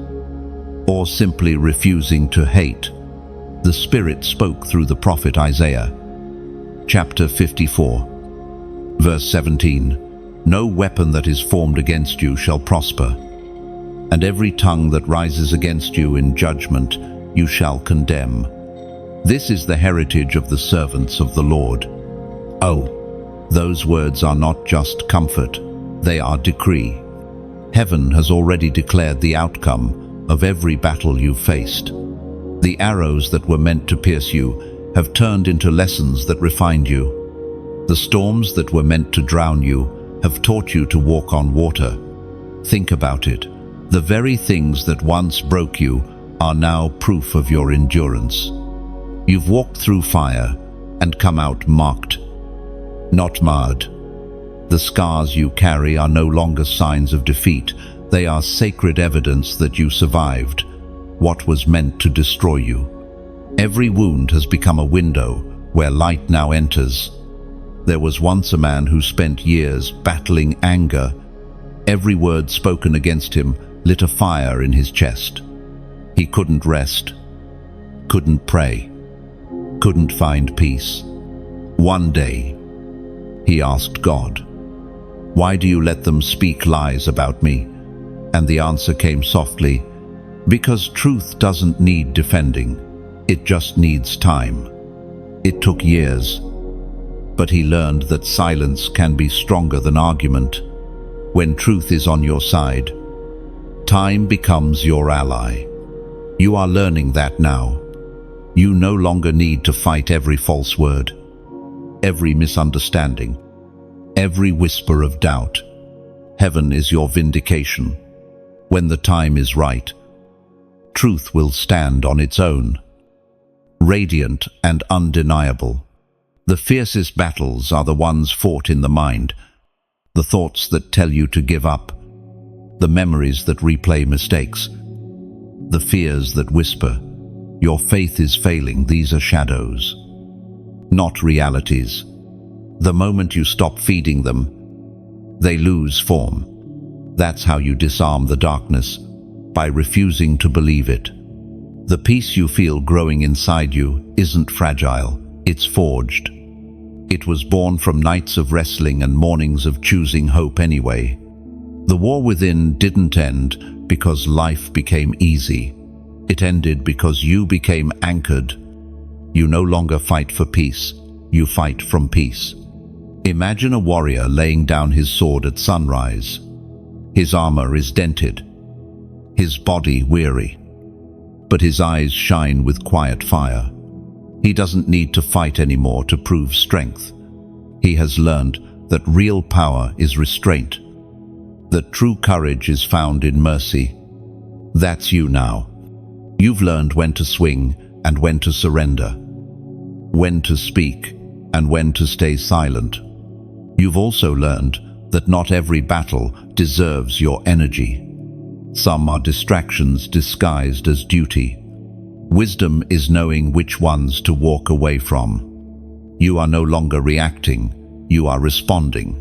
or simply refusing to hate. The Spirit spoke through the prophet Isaiah. Chapter 54, verse 17. No weapon that is formed against you shall prosper, and every tongue that rises against you in judgment you shall condemn. This is the heritage of the servants of the Lord. Oh, those words are not just comfort, they are decree. Heaven has already declared the outcome of every battle you've faced. The arrows that were meant to pierce you have turned into lessons that refined you. The storms that were meant to drown you have taught you to walk on water. Think about it. The very things that once broke you are now proof of your endurance. You've walked through fire and come out marked, not marred. The scars you carry are no longer signs of defeat. They are sacred evidence that you survived what was meant to destroy you. Every wound has become a window where light now enters. There was once a man who spent years battling anger. Every word spoken against him lit a fire in his chest. He couldn't rest, couldn't pray, couldn't find peace. One day, he asked God, "Why do you let them speak lies about me?" And the answer came softly, "Because truth doesn't need defending, it just needs time." It took years, but he learned that silence can be stronger than argument. When truth is on your side, time becomes your ally. You are learning that now. You no longer need to fight every false word, every misunderstanding, every whisper of doubt. Heaven is your vindication. When the time is right, truth will stand on its own, radiant and undeniable. The fiercest battles are the ones fought in the mind, the thoughts that tell you to give up, the memories that replay mistakes, the fears that whisper, "Your faith is failing." These are shadows, not realities. The moment you stop feeding them, they lose form. That's how you disarm the darkness, by refusing to believe it. The peace you feel growing inside you isn't fragile, it's forged. It was born from nights of wrestling and mornings of choosing hope anyway. The war within didn't end because life became easy. It ended because you became anchored. You no longer fight for peace, you fight from peace. Imagine a warrior laying down his sword at sunrise. His armor is dented, his body weary, but his eyes shine with quiet fire. He doesn't need to fight anymore to prove strength. He has learned that real power is restraint, that true courage is found in mercy. That's you now. You've learned when to swing and when to surrender, when to speak and when to stay silent. You've also learned that not every battle deserves your energy. Some are distractions disguised as duty. Wisdom is knowing which ones to walk away from. You are no longer reacting, you are responding.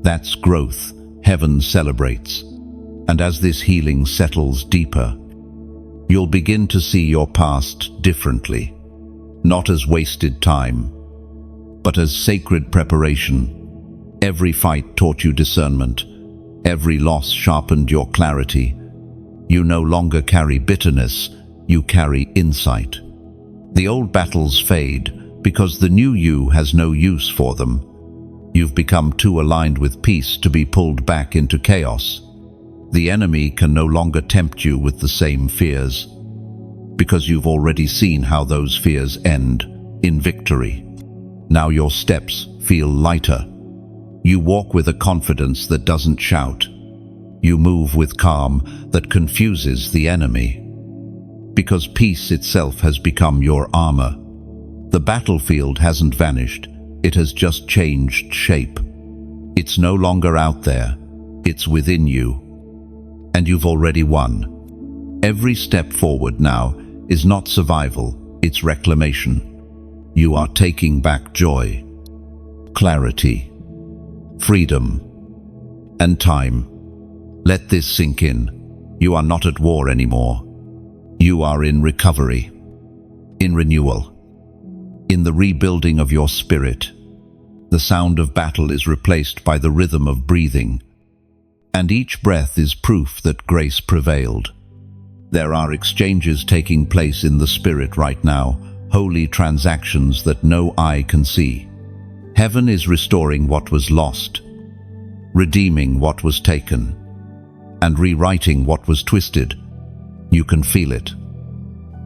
That's growth heaven celebrates. And as this healing settles deeper, you'll begin to see your past differently, not as wasted time, but as sacred preparation. Every fight taught you discernment. Every loss sharpened your clarity. You no longer carry bitterness, you carry insight. The old battles fade because the new you has no use for them. You've become too aligned with peace to be pulled back into chaos. The enemy can no longer tempt you with the same fears, because you've already seen how those fears end in victory. Now your steps feel lighter. You walk with a confidence that doesn't shout. You move with calm that confuses the enemy. Because peace itself has become your armor. The battlefield hasn't vanished, it has just changed shape. It's no longer out there, it's within you. And you've already won. Every step forward now is not survival, it's reclamation. You are taking back joy, clarity, freedom, and time. Let this sink in. You are not at war anymore. You are in recovery, in renewal, in the rebuilding of your spirit. The sound of battle is replaced by the rhythm of breathing, and each breath is proof that grace prevailed. There are exchanges taking place in the spirit right now, holy transactions that no eye can see. Heaven is restoring what was lost, redeeming what was taken, and rewriting what was twisted. You can feel it,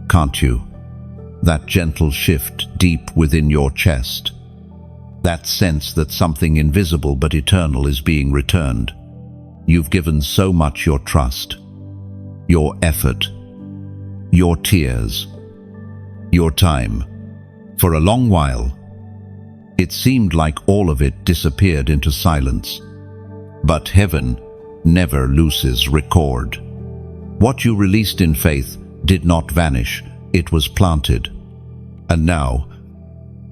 can't you? That gentle shift deep within your chest. That sense that something invisible but eternal is being returned. You've given so much: your trust, your effort, your tears, your time. For a long while, it seemed like all of it disappeared into silence. But heaven never loses record. What you released in faith did not vanish, it was planted. And now,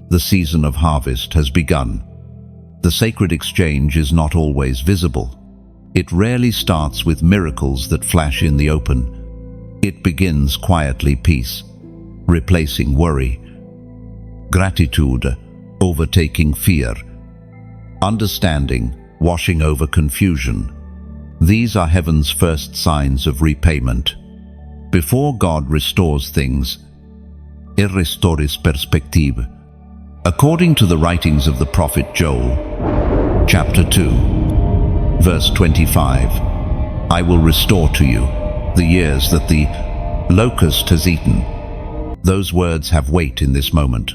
the season of harvest has begun. The sacred exchange is not always visible. It rarely starts with miracles that flash in the open. It begins quietly: peace, replacing worry, gratitude, overtaking fear, understanding, washing over confusion. These are heaven's first signs of repayment. Before God restores things, er restoris perspective. According to the writings of the prophet Joel, chapter 2, verse 25, I will restore to you the years that the locust has eaten. Those words have weight in this moment.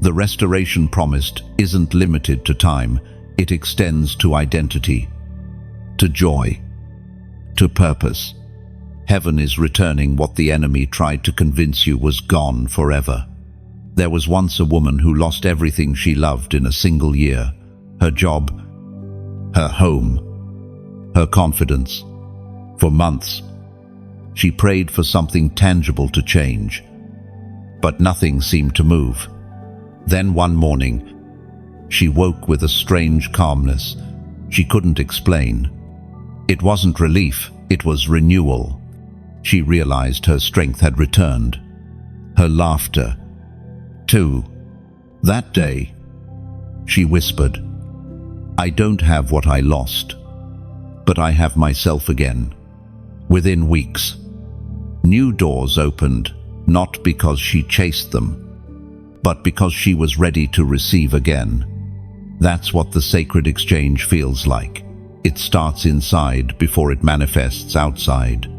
The restoration promised isn't limited to time, it extends to identity, to joy, to purpose. Heaven is returning what the enemy tried to convince you was gone forever. There was once a woman who lost everything she loved in a single year: her job, her home, her confidence. For months, she prayed for something tangible to change, but nothing seemed to move. Then one morning, she woke with a strange calmness she couldn't explain. It wasn't relief, it was renewal. She realized her strength had returned, her laughter, too. That day, she whispered, I don't have what I lost, but I have myself again. Within weeks, new doors opened, not because she chased them, but because she was ready to receive again. That's what the sacred exchange feels like. It starts inside before it manifests outside.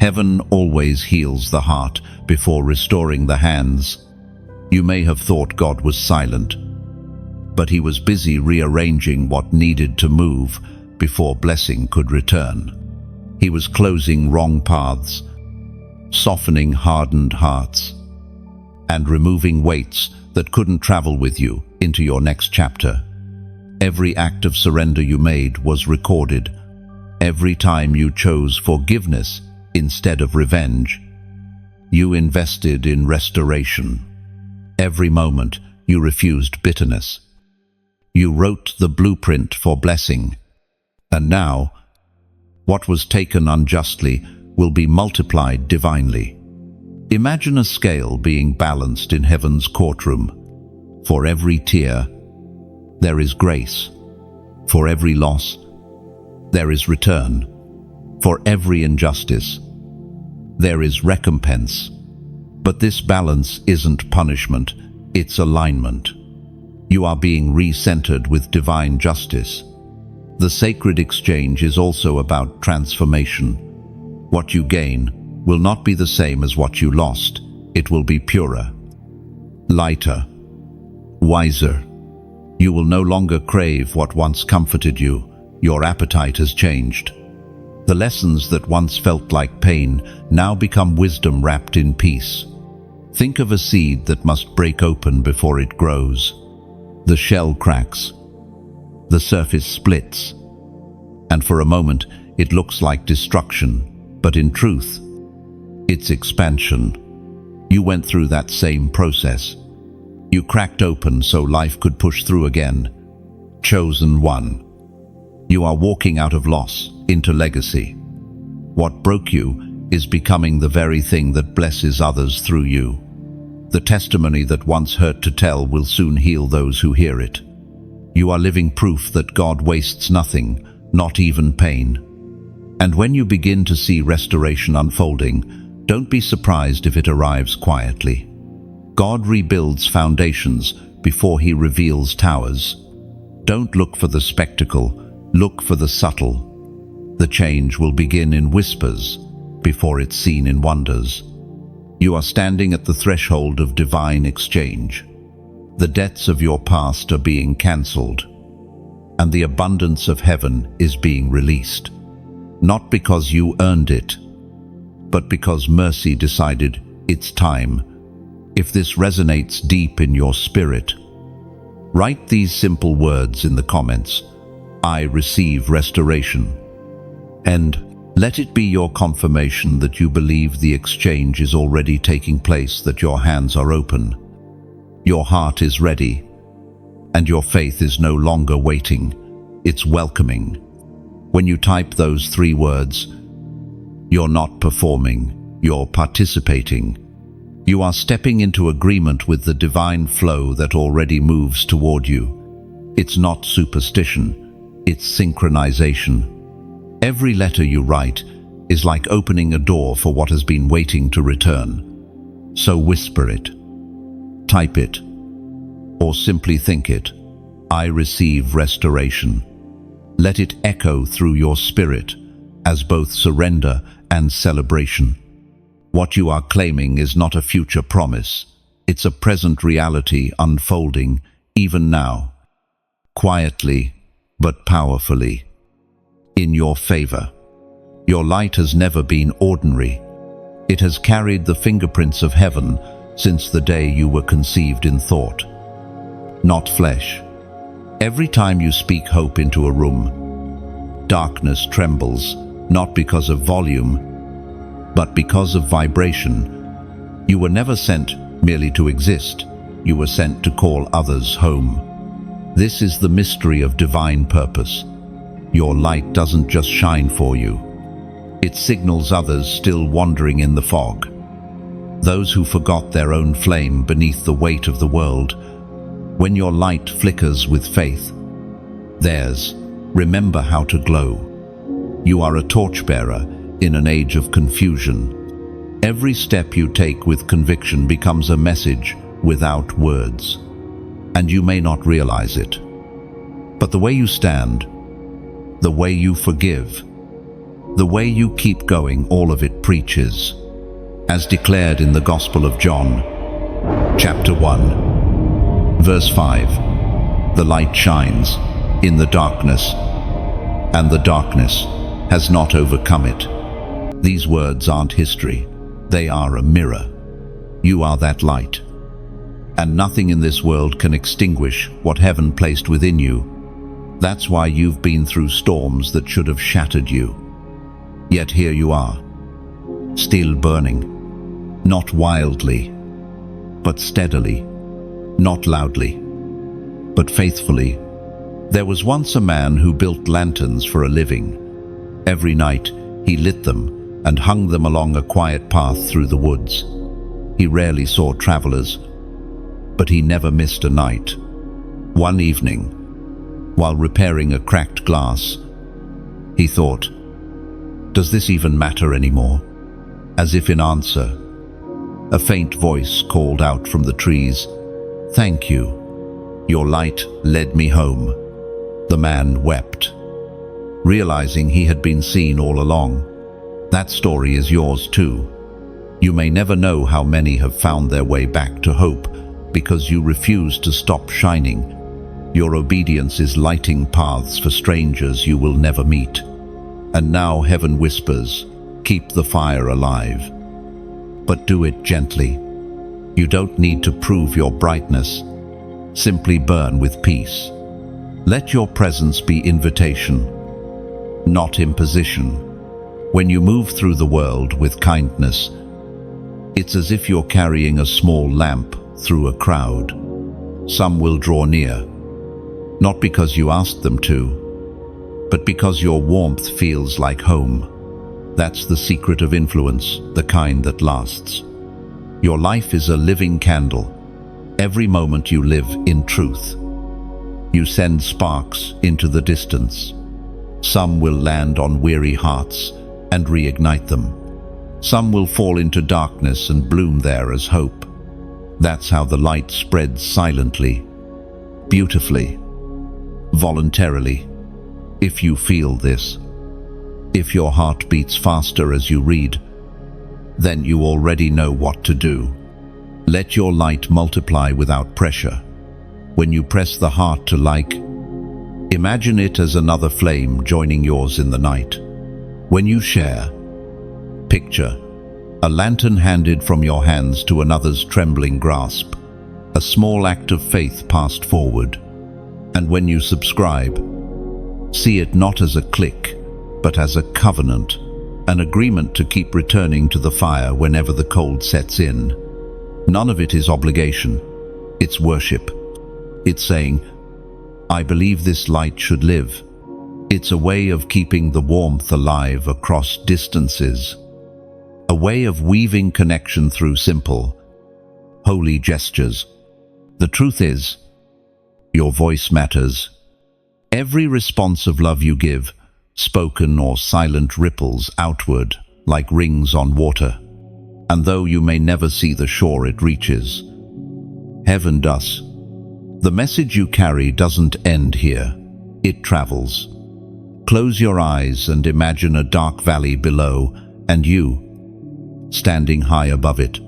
Heaven always heals the heart before restoring the hands. You may have thought God was silent, but he was busy rearranging what needed to move before blessing could return. He was closing wrong paths, softening hardened hearts, and removing weights that couldn't travel with you into your next chapter. Every act of surrender you made was recorded. Every time you chose forgiveness instead of revenge, you invested in restoration. Every moment you refused bitterness. You wrote the blueprint for blessing. And now, what was taken unjustly will be multiplied divinely. Imagine a scale being balanced in heaven's courtroom. For every tear, there is grace. For every loss, there is return. For every injustice, there is recompense. But this balance isn't punishment, it's alignment. You are being recentered with divine justice. The sacred exchange is also about transformation. What you gain will not be the same as what you lost. It will be purer, lighter, wiser. You will no longer crave what once comforted you. Your appetite has changed. The lessons that once felt like pain now become wisdom wrapped in peace. Think of a seed that must break open before it grows. The shell cracks. The surface splits. And for a moment, it looks like destruction, but in truth, it's expansion. You went through that same process. You cracked open so life could push through again. Chosen one. You are walking out of loss into legacy. What broke you is becoming the very thing that blesses others through you. The testimony that once hurt to tell will soon heal those who hear it. You are living proof that God wastes nothing, not even pain. And when you begin to see restoration unfolding, don't be surprised if it arrives quietly. God rebuilds foundations before He reveals towers. Don't look for the spectacle, look for the subtle. The change will begin in whispers before it's seen in wonders. You are standing at the threshold of divine exchange. The debts of your past are being cancelled, and the abundance of heaven is being released. Not because you earned it, but because mercy decided it's time. If this resonates deep in your spirit, write these simple words in the comments. I receive restoration. And let it be your confirmation that you believe the exchange is already taking place, that your hands are open, your heart is ready, and your faith is no longer waiting, it's welcoming. When you type those 3 words, you're not performing, you're participating. You are stepping into agreement with the divine flow that already moves toward you. It's not superstition, it's synchronization. Every letter you write is like opening a door for what has been waiting to return. So whisper it, type it, or simply think it. I receive restoration. Let it echo through your spirit as both surrender and celebration. What you are claiming is not a future promise. It's a present reality unfolding even now, quietly but powerfully. In your favor. Your light has never been ordinary. It has carried the fingerprints of heaven since the day you were conceived in thought, not flesh. Every time you speak hope into a room, darkness trembles, not because of volume, but because of vibration. You were never sent merely to exist. You were sent to call others home. This is the mystery of divine purpose. Your light doesn't just shine for you. It signals others still wandering in the fog. Those who forgot their own flame beneath the weight of the world. When your light flickers with faith, theirs, remember how to glow. You are a torchbearer in an age of confusion. Every step you take with conviction becomes a message without words. And you may not realize it. But the way you stand, the way you forgive, the way you keep going, all of it preaches. As declared in the Gospel of John, chapter 1, verse 5, the light shines in the darkness, and the darkness has not overcome it. These words aren't history, they are a mirror. You are that light, and nothing in this world can extinguish what heaven placed within you. That's why you've been through storms that should have shattered you. Yet here you are, still burning, not wildly, but steadily, not loudly, but faithfully. There was once a man who built lanterns for a living. Every night he lit them and hung them along a quiet path through the woods. He rarely saw travelers, but he never missed a night. One evening, while repairing a cracked glass, he thought, does this even matter anymore? As if in answer, a faint voice called out from the trees, thank you. Your light led me home. The man wept, realizing he had been seen all along. That story is yours too. You may never know how many have found their way back to hope because you refuse to stop shining. Your obedience is lighting paths for strangers you will never meet. And now heaven whispers, keep the fire alive. But do it gently. You don't need to prove your brightness. Simply burn with peace. Let your presence be invitation, not imposition. When you move through the world with kindness, it's as if you're carrying a small lamp through a crowd. Some will draw near, not because you asked them to, but because your warmth feels like home. That's the secret of influence, the kind that lasts. Your life is a living candle. Every moment you live in truth. You send sparks into the distance. Some will land on weary hearts and reignite them. Some will fall into darkness and bloom there as hope. That's how the light spreads silently, beautifully, voluntarily. If you feel this, if your heart beats faster as you read, then you already know what to do. Let your light multiply without pressure. When you press the heart to like, imagine it as another flame joining yours in the night. When you share, picture a lantern handed from your hands to another's trembling grasp, a small act of faith passed forward. And when you subscribe, see it not as a click, but as a covenant, an agreement to keep returning to the fire whenever the cold sets in. None of it is obligation, it's worship. It's saying, I believe this light should live. It's a way of keeping the warmth alive across distances. A way of weaving connection through simple, holy gestures. The truth is, your voice matters. Every response of love you give, spoken or silent, ripples outward like rings on water. And though you may never see the shore it reaches, heaven does. The message you carry doesn't end here. It travels. Close your eyes and imagine a dark valley below, and you, standing high above it,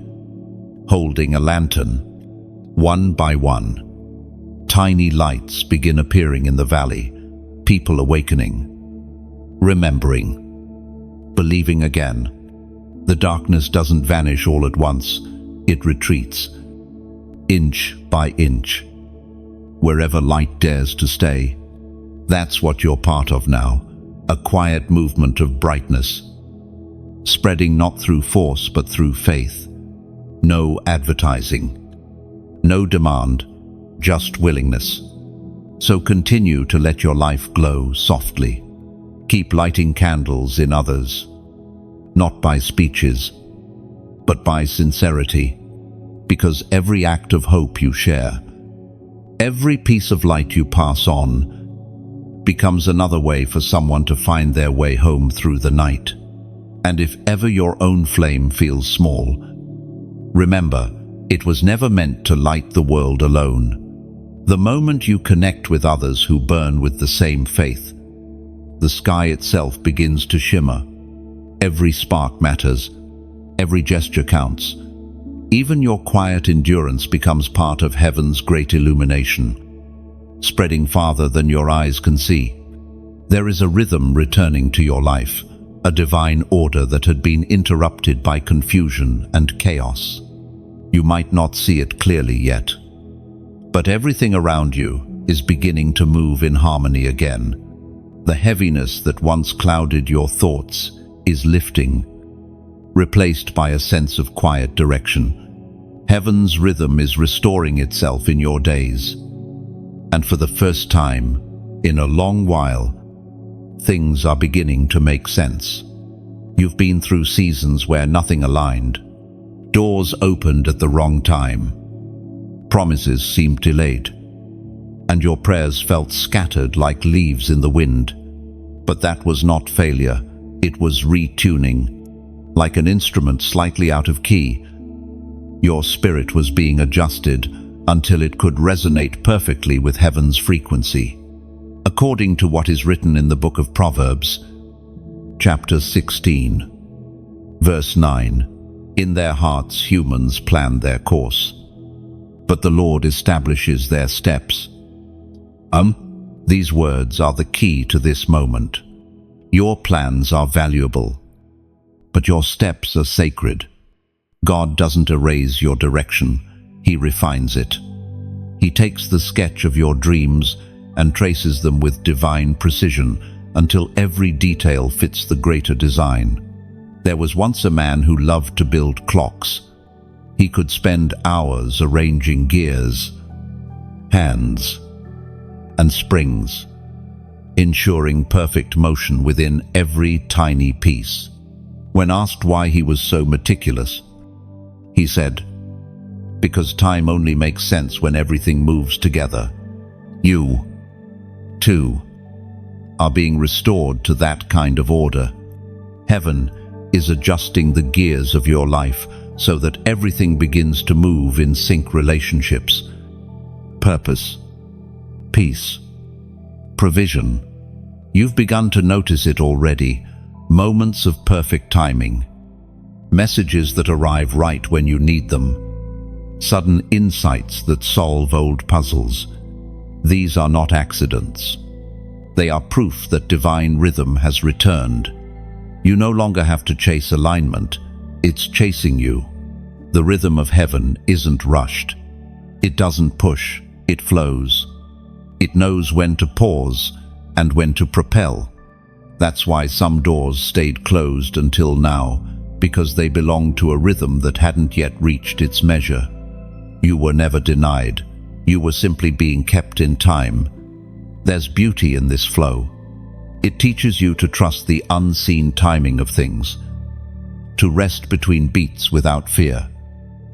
holding a lantern. One by one, tiny lights begin appearing in the valley, people awakening, remembering, believing again. The darkness doesn't vanish all at once, it retreats, inch by inch. Wherever light dares to stay, that's what you're part of now, a quiet movement of brightness, spreading not through force but through faith. No advertising, no demand, just willingness. So continue to let your life glow softly. Keep lighting candles in others, not by speeches, but by sincerity, because every act of hope you share, every piece of light you pass on, becomes another way for someone to find their way home through the night. And if ever your own flame feels small, remember, it was never meant to light the world alone. The moment you connect with others who burn with the same faith, the sky itself begins to shimmer. Every spark matters, every gesture counts. Even your quiet endurance becomes part of heaven's great illumination, spreading farther than your eyes can see. There is a rhythm returning to your life, a divine order that had been interrupted by confusion and chaos. You might not see it clearly yet, but everything around you is beginning to move in harmony again. The heaviness that once clouded your thoughts is lifting, replaced by a sense of quiet direction. Heaven's rhythm is restoring itself in your days. And for the first time in a long while, things are beginning to make sense. You've been through seasons where nothing aligned. Doors opened at the wrong time. Promises seemed delayed. And your prayers felt scattered like leaves in the wind. But that was not failure. It was retuning. Like an instrument slightly out of key, your spirit was being adjusted until it could resonate perfectly with heaven's frequency. According to what is written in the book of Proverbs, chapter 16, verse 9, in their hearts humans plan their course, but the Lord establishes their steps. These words are the key to this moment. Your plans are valuable, but your steps are sacred. God doesn't erase your direction, He refines it. He takes the sketch of your dreams and traces them with divine precision until every detail fits the greater design. There was once a man who loved to build clocks. He could spend hours arranging gears, hands, and springs, ensuring perfect motion within every tiny piece. When asked why he was so meticulous, he said, "Because time only makes sense when everything moves together." You, too, are being restored to that kind of order. Heaven is adjusting the gears of your life so that everything begins to move in sync: relationships, purpose, peace, provision. You've begun to notice it already. Moments of perfect timing. Messages that arrive right when you need them. Sudden insights that solve old puzzles. These are not accidents. They are proof that divine rhythm has returned. You no longer have to chase alignment. It's chasing you. The rhythm of heaven isn't rushed. It doesn't push. It flows. It knows when to pause and when to propel. That's why some doors stayed closed until now, because they belonged to a rhythm that hadn't yet reached its measure. You were never denied. You were simply being kept in time. There's beauty in this flow. It teaches you to trust the unseen timing of things, to rest between beats without fear.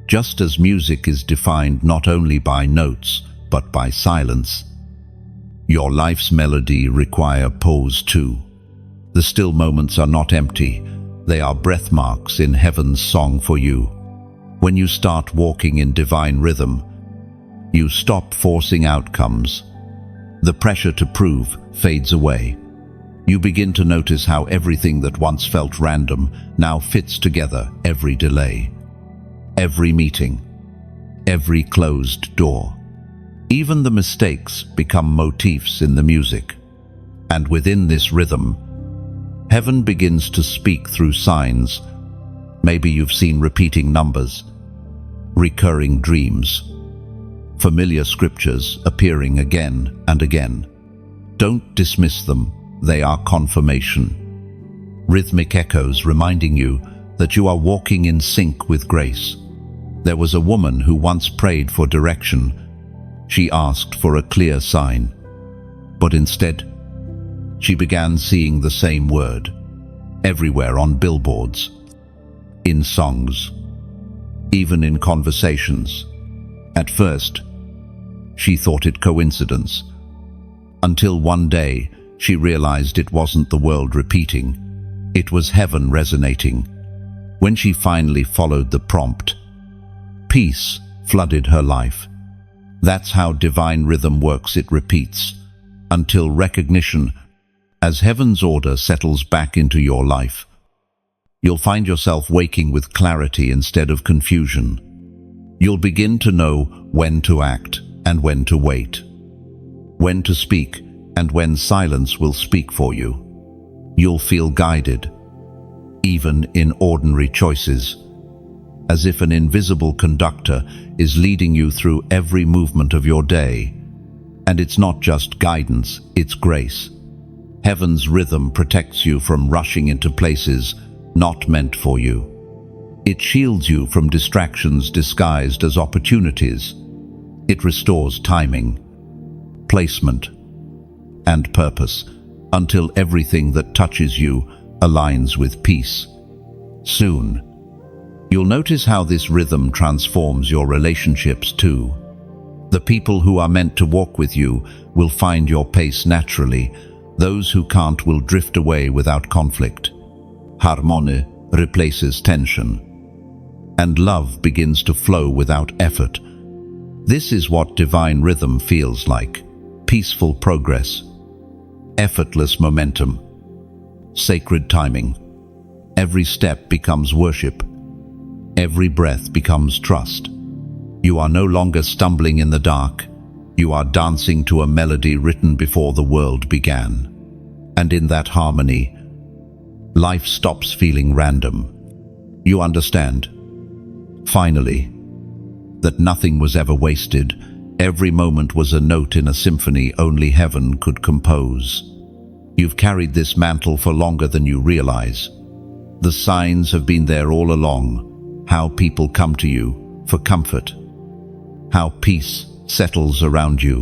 Just as music is defined not only by notes, but by silence, your life's melody requires pause too. The still moments are not empty. They are breath marks in heaven's song for you. When you start walking in divine rhythm, you stop forcing outcomes. The pressure to prove fades away. You begin to notice how everything that once felt random now fits together: every delay, every meeting, every closed door. Even the mistakes become motifs in the music. And within this rhythm, heaven begins to speak through signs. Maybe you've seen repeating numbers, recurring dreams, familiar scriptures appearing again and again. Don't dismiss them. They are confirmation. Rhythmic echoes reminding you that you are walking in sync with grace. There was a woman who once prayed for direction. She asked for a clear sign, but instead, she began seeing the same word everywhere, on billboards, in songs, even in conversations. At first, she thought it coincidence, until one day she realized it wasn't the world repeating, it was heaven resonating. When she finally followed the prompt, peace flooded her life. That's how divine rhythm works. It repeats until recognition. As heaven's order settles back into your life, you'll find yourself waking with clarity instead of confusion. You'll begin to know when to act and when to wait, when to speak and when silence will speak for you. You'll feel guided, even in ordinary choices, as if an invisible conductor is leading you through every movement of your day. And it's not just guidance, it's grace. Heaven's rhythm protects you from rushing into places not meant for you. It shields you from distractions disguised as opportunities. It restores timing, placement, and purpose until everything that touches you aligns with peace. Soon, you'll notice how this rhythm transforms your relationships too. The people who are meant to walk with you will find your pace naturally. Those who can't will drift away without conflict. Harmony replaces tension, and love begins to flow without effort. This is what divine rhythm feels like: peaceful progress, effortless momentum, sacred timing. Every step becomes worship. Every breath becomes trust. You are no longer stumbling in the dark. You are dancing to a melody written before the world began. And in that harmony, Life stops feeling random. You understand, finally, that nothing was ever wasted. Every moment was a note in a symphony only heaven could compose. You've carried this mantle for longer than you realize. The signs have been there all along. How people come to you for comfort. How peace settles around you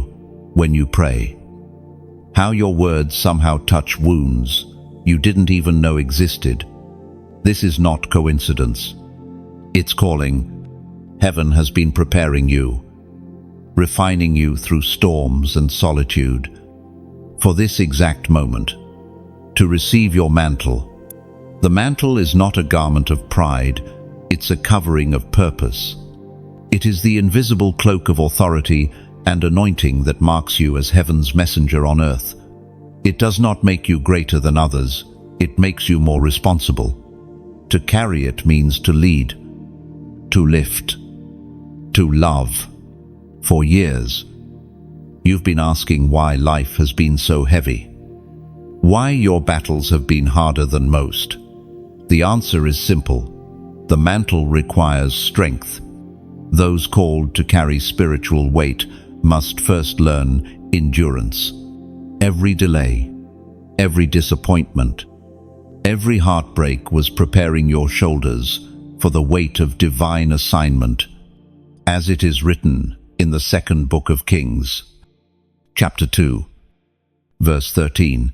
when you pray. How your words somehow touch wounds you didn't even know existed. This is not coincidence. It's calling. Heaven has been preparing you, refining you through storms and solitude, for this exact moment, to receive your mantle. The mantle is not a garment of pride, it's a covering of purpose. It is the invisible cloak of authority and anointing that marks you as heaven's messenger on earth. It does not make you greater than others, it makes you more responsible. To carry it means to lead, to lift, to love. For years, you've been asking why life has been so heavy. Why your battles have been harder than most. The answer is simple. The mantle requires strength. Those called to carry spiritual weight must first learn endurance. Every delay, every disappointment, every heartbreak was preparing your shoulders for the weight of divine assignment, as it is written in the second book of Kings, chapter 2, verse 13.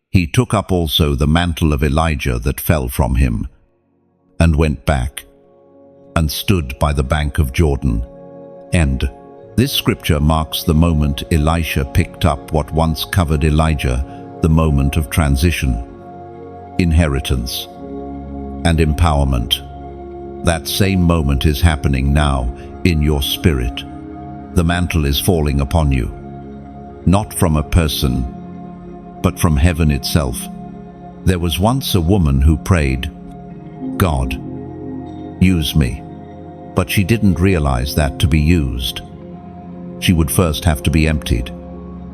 He took up also the mantle of Elijah that fell from him, and went back, and stood by the bank of Jordan. End. This scripture marks the moment Elisha picked up what once covered Elijah, the moment of transition, inheritance, and empowerment. That same moment is happening now in your spirit. The mantle is falling upon you, not from a person, but from heaven itself. There was once a woman who prayed, "God, use me," but she didn't realize that to be used, she would first have to be emptied.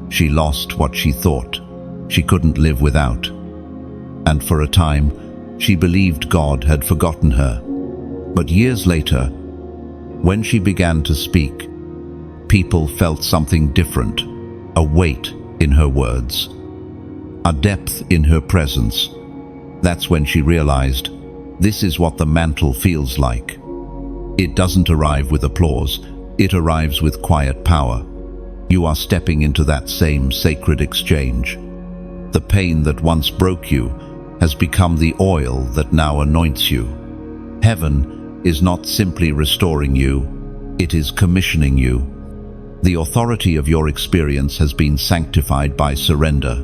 She lost what she thought she couldn't live without. And for a time, she believed God had forgotten her. But years later, when she began to speak, people felt something different, a weight in her words, a depth in her presence. That's when she realized, this is what the mantle feels like. It doesn't arrive with applause, it arrives with quiet power. You are stepping into that same sacred exchange. The pain that once broke you has become the oil that now anoints you. Heaven is not simply restoring you, it is commissioning you. The authority of your experience has been sanctified by surrender.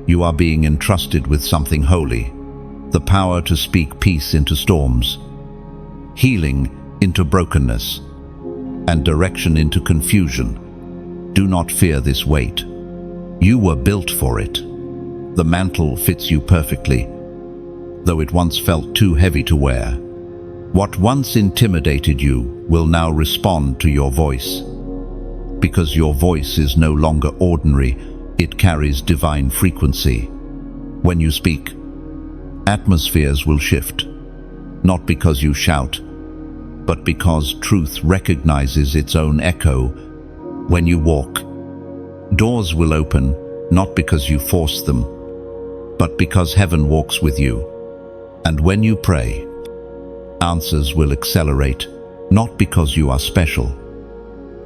You are being entrusted with something holy, the power to speak peace into storms, healing into brokenness, and direction into confusion. Do not fear this weight. You were built for it. The mantle fits you perfectly, though it once felt too heavy to wear. What once intimidated you will now respond to your voice. Because your voice is no longer ordinary, it carries divine frequency. When you speak, atmospheres will shift, not because you shout, but because truth recognizes its own echo. When you walk, doors will open, not because you force them, but because heaven walks with you. And when you pray, answers will accelerate, not because you are special,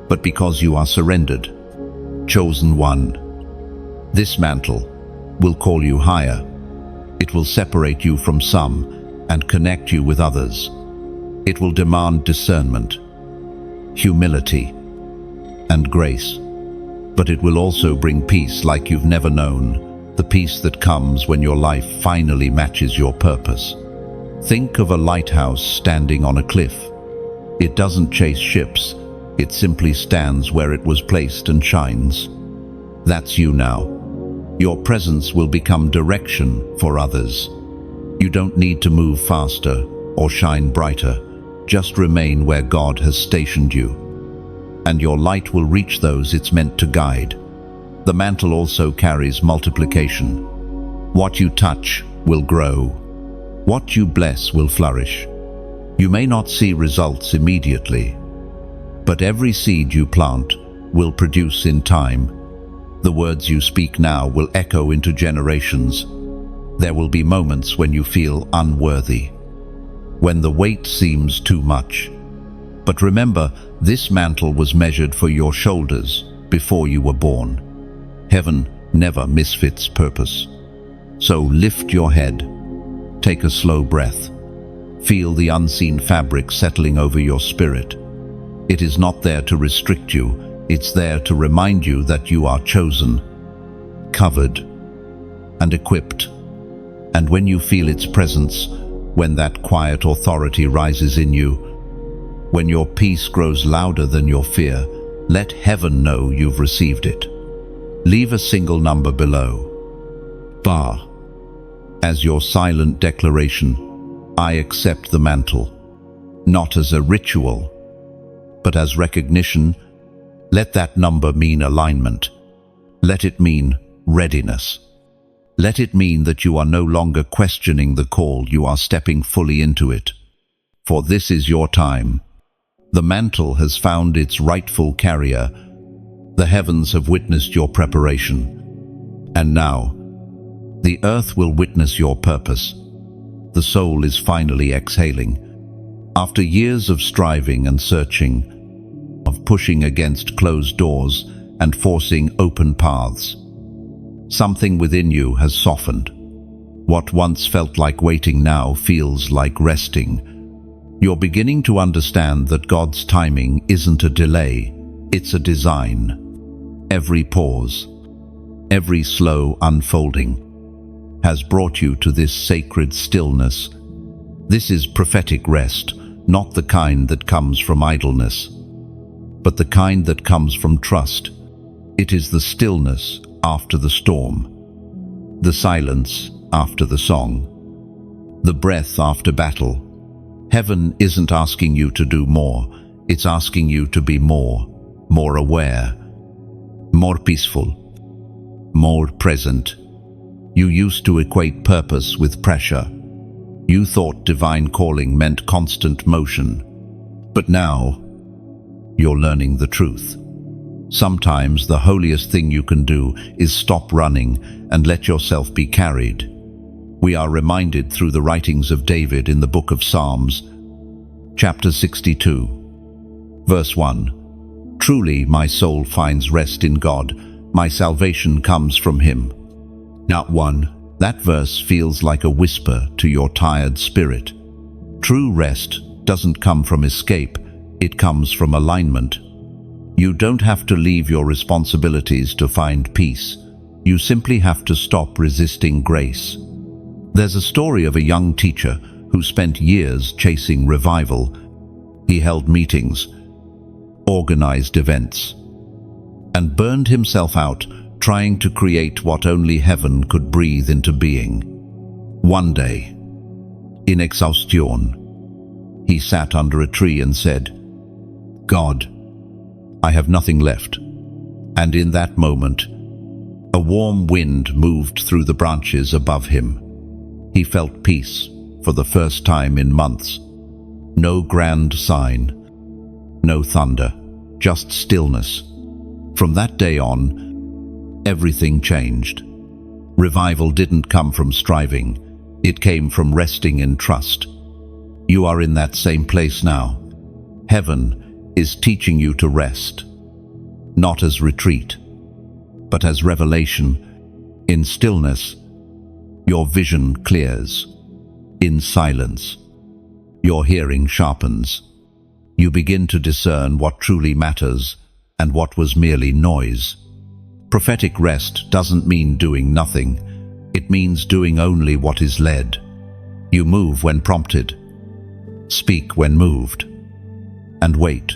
but because you are surrendered, chosen one. This mantle will call you higher. It will separate you from some and connect you with others. It will demand discernment, humility, and grace. But it will also bring peace like you've never known, the peace that comes when your life finally matches your purpose. Think of a lighthouse standing on a cliff. It doesn't chase ships, it simply stands where it was placed and shines. That's you now. Your presence will become direction for others. You don't need to move faster or shine brighter. Just remain where God has stationed you, and your light will reach those it's meant to guide. The mantle also carries multiplication. What you touch will grow. What you bless will flourish. You may not see results immediately, but every seed you plant will produce in time. The words you speak now will echo into generations. There will be moments when you feel unworthy, when the weight seems too much. But remember, this mantle was measured for your shoulders before you were born. Heaven never misfits purpose. So lift your head, take a slow breath, feel the unseen fabric settling over your spirit. It is not there to restrict you, it's there to remind you that you are chosen, covered, and equipped. And when you feel its presence, when that quiet authority rises in you, when your peace grows louder than your fear, let heaven know you've received it. Leave a single number below. Bar. As your silent declaration, I accept the mantle, not as a ritual, but as recognition. Let that number mean alignment. Let it mean readiness. Let it mean that you are no longer questioning the call, you are stepping fully into it. For this is your time. The mantle has found its rightful carrier. The heavens have witnessed your preparation. And now, the earth will witness your purpose. The soul is finally exhaling. After years of striving and searching, of pushing against closed doors and forcing open paths, something within you has softened. What once felt like waiting now feels like resting. You're beginning to understand that God's timing isn't a delay, it's a design. Every pause, every slow unfolding has brought you to this sacred stillness. This is prophetic rest, not the kind that comes from idleness, but the kind that comes from trust. It is the stillness after the storm, the silence after the song, the breath after battle. Heaven isn't asking you to do more, it's asking you to be more aware, more peaceful, more present. You used to equate purpose with pressure. You thought divine calling meant constant motion. But now, you're learning the truth. Sometimes the holiest thing you can do is stop running and let yourself be carried. We are reminded through the writings of David in the book of Psalms, chapter 62, verse 1. Truly my soul finds rest in God, my salvation comes from Him. Not one. That verse feels like a whisper to your tired spirit. True rest doesn't come from escape, it comes from alignment. You don't have to leave your responsibilities to find peace. You simply have to stop resisting grace. There's a story of a young teacher who spent years chasing revival. He held meetings, organized events, and burned himself out trying to create what only heaven could breathe into being. One day, in exhaustion, he sat under a tree and said, God, I have nothing left. And in that moment, a warm wind moved through the branches above him. He felt peace for the first time in months. No grand sign, no thunder, just stillness. From that day on, everything changed. Revival didn't come from striving, it came from resting in trust. You are in that same place now. Heaven is teaching you to rest, not as retreat, but as revelation. In stillness, your vision clears. In silence, your hearing sharpens. You begin to discern what truly matters and what was merely noise. Prophetic rest doesn't mean doing nothing. It means doing only what is led. You move when prompted, speak when moved, and wait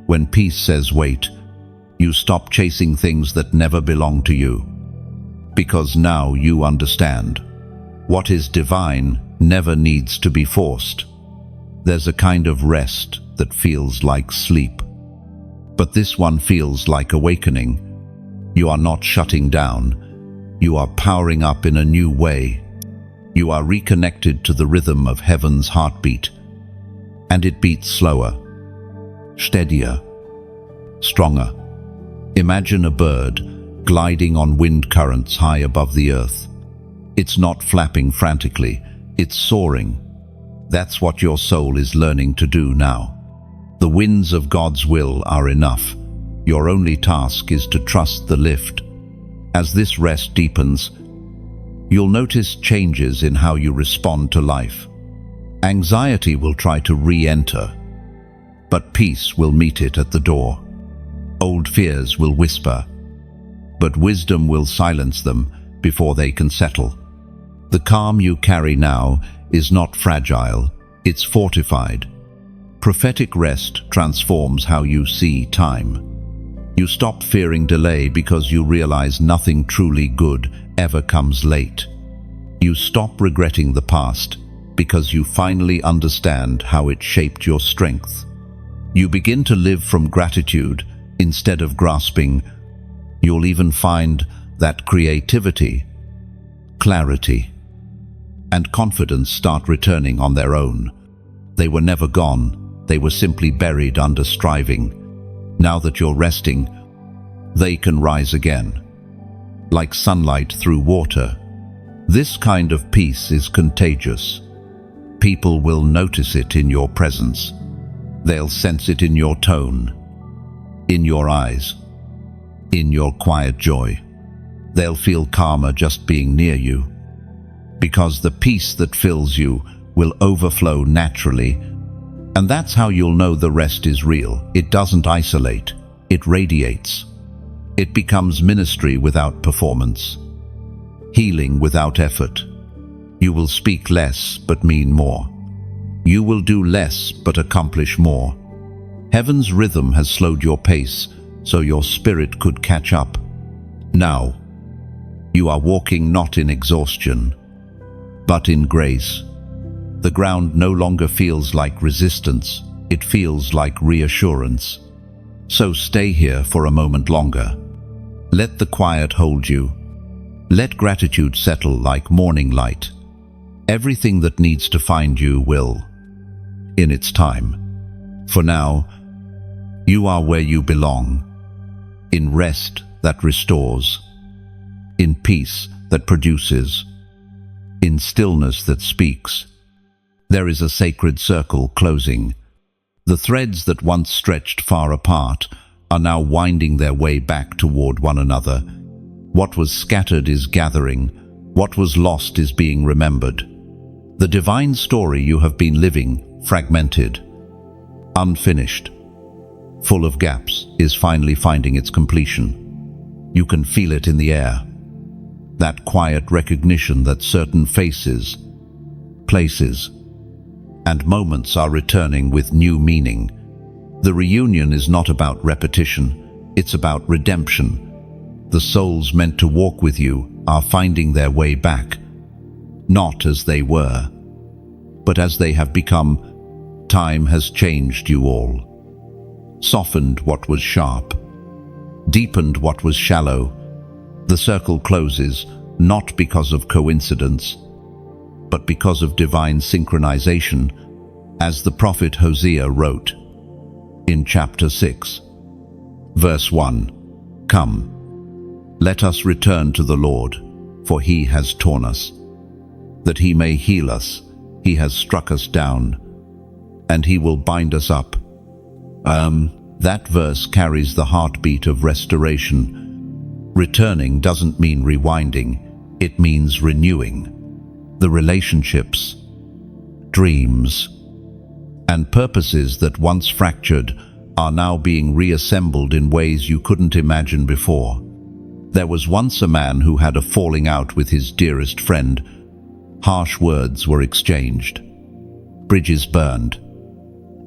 when peace says wait. You stop chasing things that never belong to you, because now you understand. What is divine never needs to be forced. There's a kind of rest that feels like sleep, but this one feels like awakening. You are not shutting down, you are powering up in a new way. You are reconnected to the rhythm of heaven's heartbeat, and it beats slower, steadier, stronger. Imagine a bird gliding on wind currents high above the earth. It's not flapping frantically, it's soaring. That's what your soul is learning to do now. The winds of God's will are enough. Your only task is to trust the lift. As this rest deepens, you'll notice changes in how you respond to life. Anxiety will try to re-enter, but peace will meet it at the door. Old fears will whisper, but wisdom will silence them before they can settle. The calm you carry now is not fragile, it's fortified. Prophetic rest transforms how you see time. You stop fearing delay because you realize nothing truly good ever comes late. You stop regretting the past because you finally understand how it shaped your strength. You begin to live from gratitude instead of grasping. You'll even find that creativity, clarity, and confidence start returning on their own. They were never gone, they were simply buried under striving. Now that you're resting, they can rise again. Like sunlight through water, this kind of peace is contagious. People will notice it in your presence. They'll sense it in your tone, in your eyes, in your quiet joy. They'll feel calmer just being near you, because the peace that fills you will overflow naturally, and that's how you'll know the rest is real. It doesn't isolate, it radiates. It becomes ministry without performance, healing without effort. You will speak less but mean more. You will do less but accomplish more. Heaven's rhythm has slowed your pace so your spirit could catch up. Now, you are walking not in exhaustion, but in grace. The ground no longer feels like resistance, it feels like reassurance. So stay here for a moment longer. Let the quiet hold you. Let gratitude settle like morning light. Everything that needs to find you will, in its time. For now, you are where you belong, in rest that restores, in peace that produces, in stillness that speaks. There is a sacred circle closing. The threads that once stretched far apart are now winding their way back toward one another. What was scattered is gathering. What was lost is being remembered. The divine story you have been living, fragmented, unfinished, full of gaps, is finally finding its completion. You can feel it in the air. That quiet recognition that certain faces, places, and moments are returning with new meaning. The reunion is not about repetition, it's about redemption. The souls meant to walk with you are finding their way back, not as they were, but as they have become. Time has changed you all, softened what was sharp, deepened what was shallow. The circle closes, not because of coincidence, but because of divine synchronization, as the prophet Hosea wrote in chapter 6, verse 1, "Come, let us return to the Lord, for he has torn us. That he may heal us, he has struck us down, and he will bind us up." That verse carries the heartbeat of restoration. Returning doesn't mean rewinding, it means renewing. The relationships, dreams, and purposes that once fractured are now being reassembled in ways you couldn't imagine before. There was once a man who had a falling out with his dearest friend. Harsh words were exchanged, bridges burned,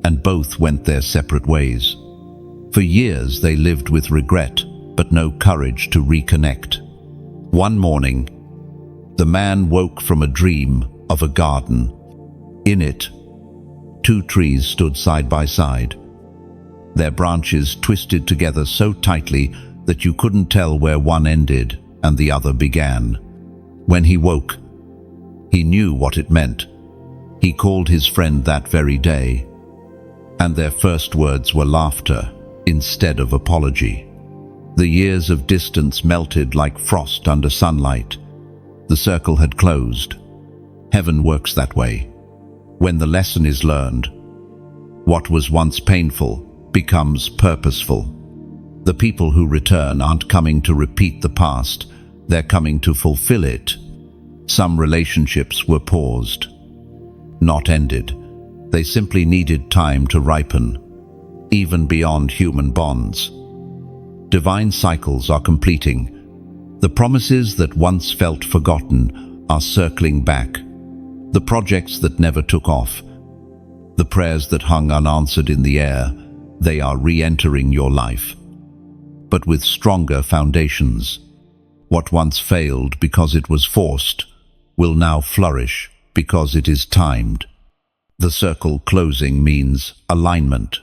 and both went their separate ways. For years they lived with regret, but no courage to reconnect. One morning, the man woke from a dream of a garden. In it, 2 trees stood side by side, their branches twisted together so tightly that you couldn't tell where one ended and the other began. When he woke, He knew what it meant. He called his friend that very day, and their first words were laughter instead of apology. The years of distance melted like frost under sunlight. The circle had closed. Heaven works that way. When the lesson is learned, what was once painful becomes purposeful. The people who return aren't coming to repeat the past, they're coming to fulfill it. Some relationships were paused, not ended. They simply needed time to ripen, even beyond human bonds. Divine cycles are completing. The promises that once felt forgotten are circling back. The projects that never took off, the prayers that hung unanswered in the air, they are re-entering your life, but with stronger foundations. What once failed because it was forced will now flourish because it is timed. The circle closing means alignment.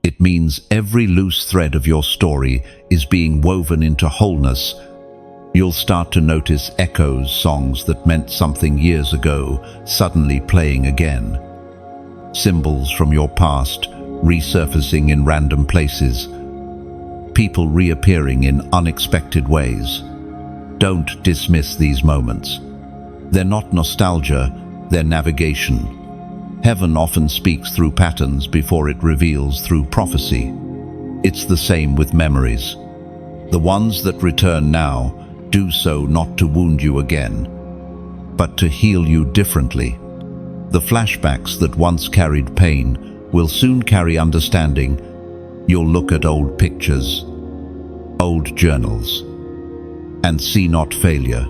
It means every loose thread of your story is being woven into wholeness. You'll start to notice echoes, songs that meant something years ago, suddenly playing again. Symbols from your past resurfacing in random places. People reappearing in unexpected ways. Don't dismiss these moments. They're not nostalgia, they're navigation. Heaven often speaks through patterns before it reveals through prophecy. It's the same with memories. The ones that return now do so not to wound you again, but to heal you differently. The flashbacks that once carried pain will soon carry understanding. You'll look at old pictures, old journals, and see not failure,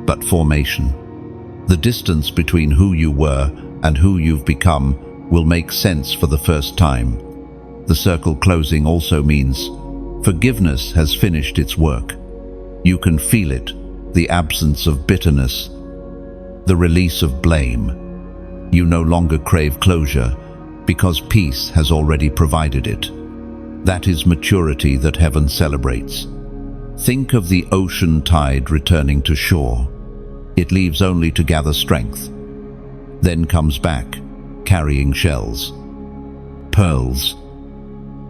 but formation. The distance between who you were and who you've become will make sense for the first time. The circle closing also means forgiveness has finished its work. You can feel it, the absence of bitterness, the release of blame. You no longer crave closure because peace has already provided it. That is maturity that heaven celebrates. Think of the ocean tide returning to shore. It leaves only to gather strength, then comes back, carrying shells, pearls,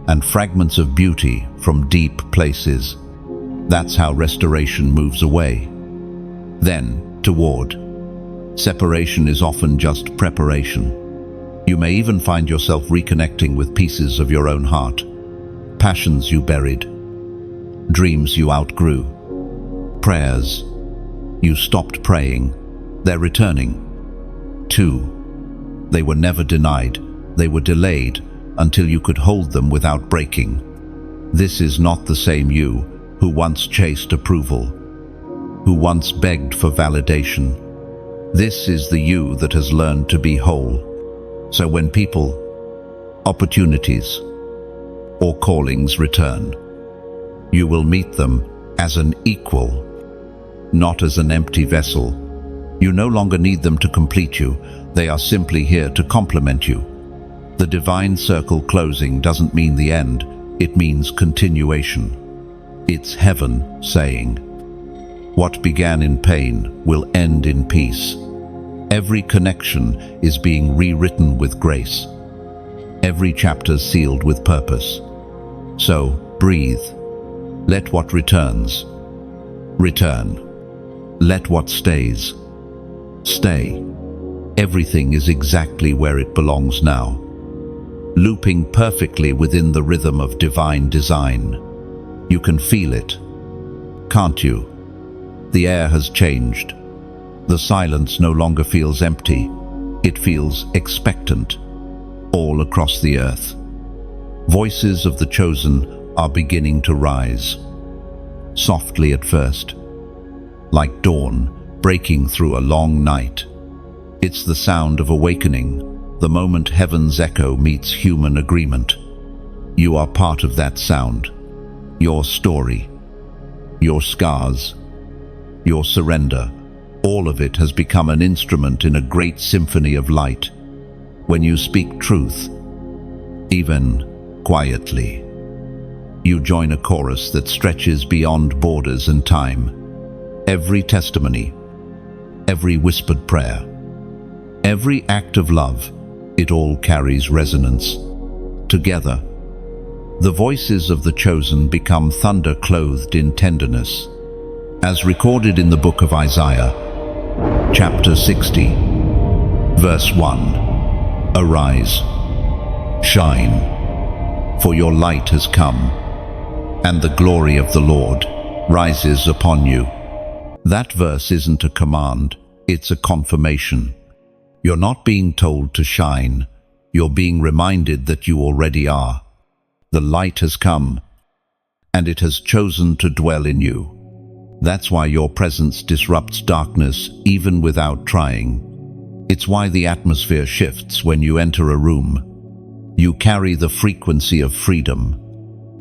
and fragments of beauty from deep places. That's how restoration moves away, then toward. Separation is often just preparation. You may even find yourself reconnecting with pieces of your own heart, passions you buried, dreams you outgrew, prayers you stopped praying. They're returning. 2. They were never denied. They were delayed until you could hold them without breaking. This is not the same you who once chased approval, who once begged for validation. This is the you that has learned to be whole. So when people, opportunities, or callings return, you will meet them as an equal, not as an empty vessel. You no longer need them to complete you. They are simply here to complement you. The divine circle closing doesn't mean the end. It means continuation. It's heaven saying, what began in pain will end in peace. Every connection is being rewritten with grace. Every chapter sealed with purpose. So, breathe. Let what returns return. Let what stays stay. Everything is exactly where it belongs now, looping perfectly within the rhythm of divine design. You can feel it, can't you? The air has changed. The silence no longer feels empty. It feels expectant, all across the earth. Voices of the chosen are beginning to rise, softly at first, like dawn breaking through a long night. It's the sound of awakening, the moment heaven's echo meets human agreement. You are part of that sound. Your story, your scars, your surrender, all of it has become an instrument in a great symphony of light. When you speak truth, even quietly, you join a chorus that stretches beyond borders and time. Every testimony, every whispered prayer, every act of love, it all carries resonance. Together, the voices of the chosen become thunder clothed in tenderness. As recorded in the book of Isaiah, chapter 60, verse 1, "Arise, shine, for your light has come, and the glory of the Lord rises upon you." That verse isn't a command, it's a confirmation. You're not being told to shine, you're being reminded that you already are. The light has come, and it has chosen to dwell in you. That's why your presence disrupts darkness even without trying. It's why the atmosphere shifts when you enter a room. You carry the frequency of freedom.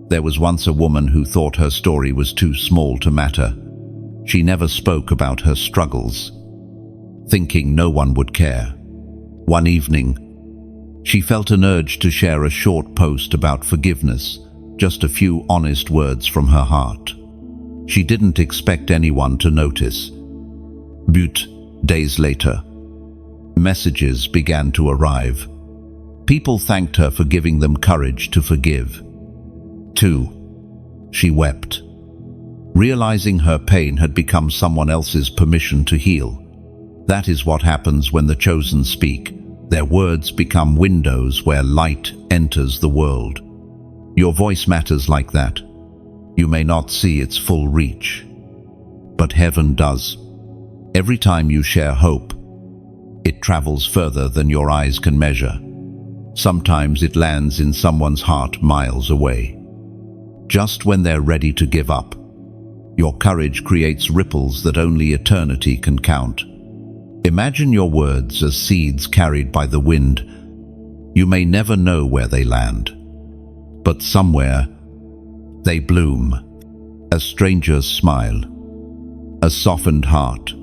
There was once a woman who thought her story was too small to matter. She never spoke about her struggles, thinking no one would care. One evening, she felt an urge to share a short post about forgiveness, just a few honest words from her heart. She didn't expect anyone to notice. But days later, messages began to arrive. People thanked her for giving them courage to forgive. 2. She wept, realizing her pain had become someone else's permission to heal. That is what happens when the chosen speak. Their words become windows where light enters the world. Your voice matters like that. You may not see its full reach, but heaven does. Every time you share hope, it travels further than your eyes can measure. Sometimes it lands in someone's heart miles away. Just when they're ready to give up, your courage creates ripples that only eternity can count. Imagine your words as seeds carried by the wind. You may never know where they land, but somewhere they bloom. A stranger's smile, a softened heart,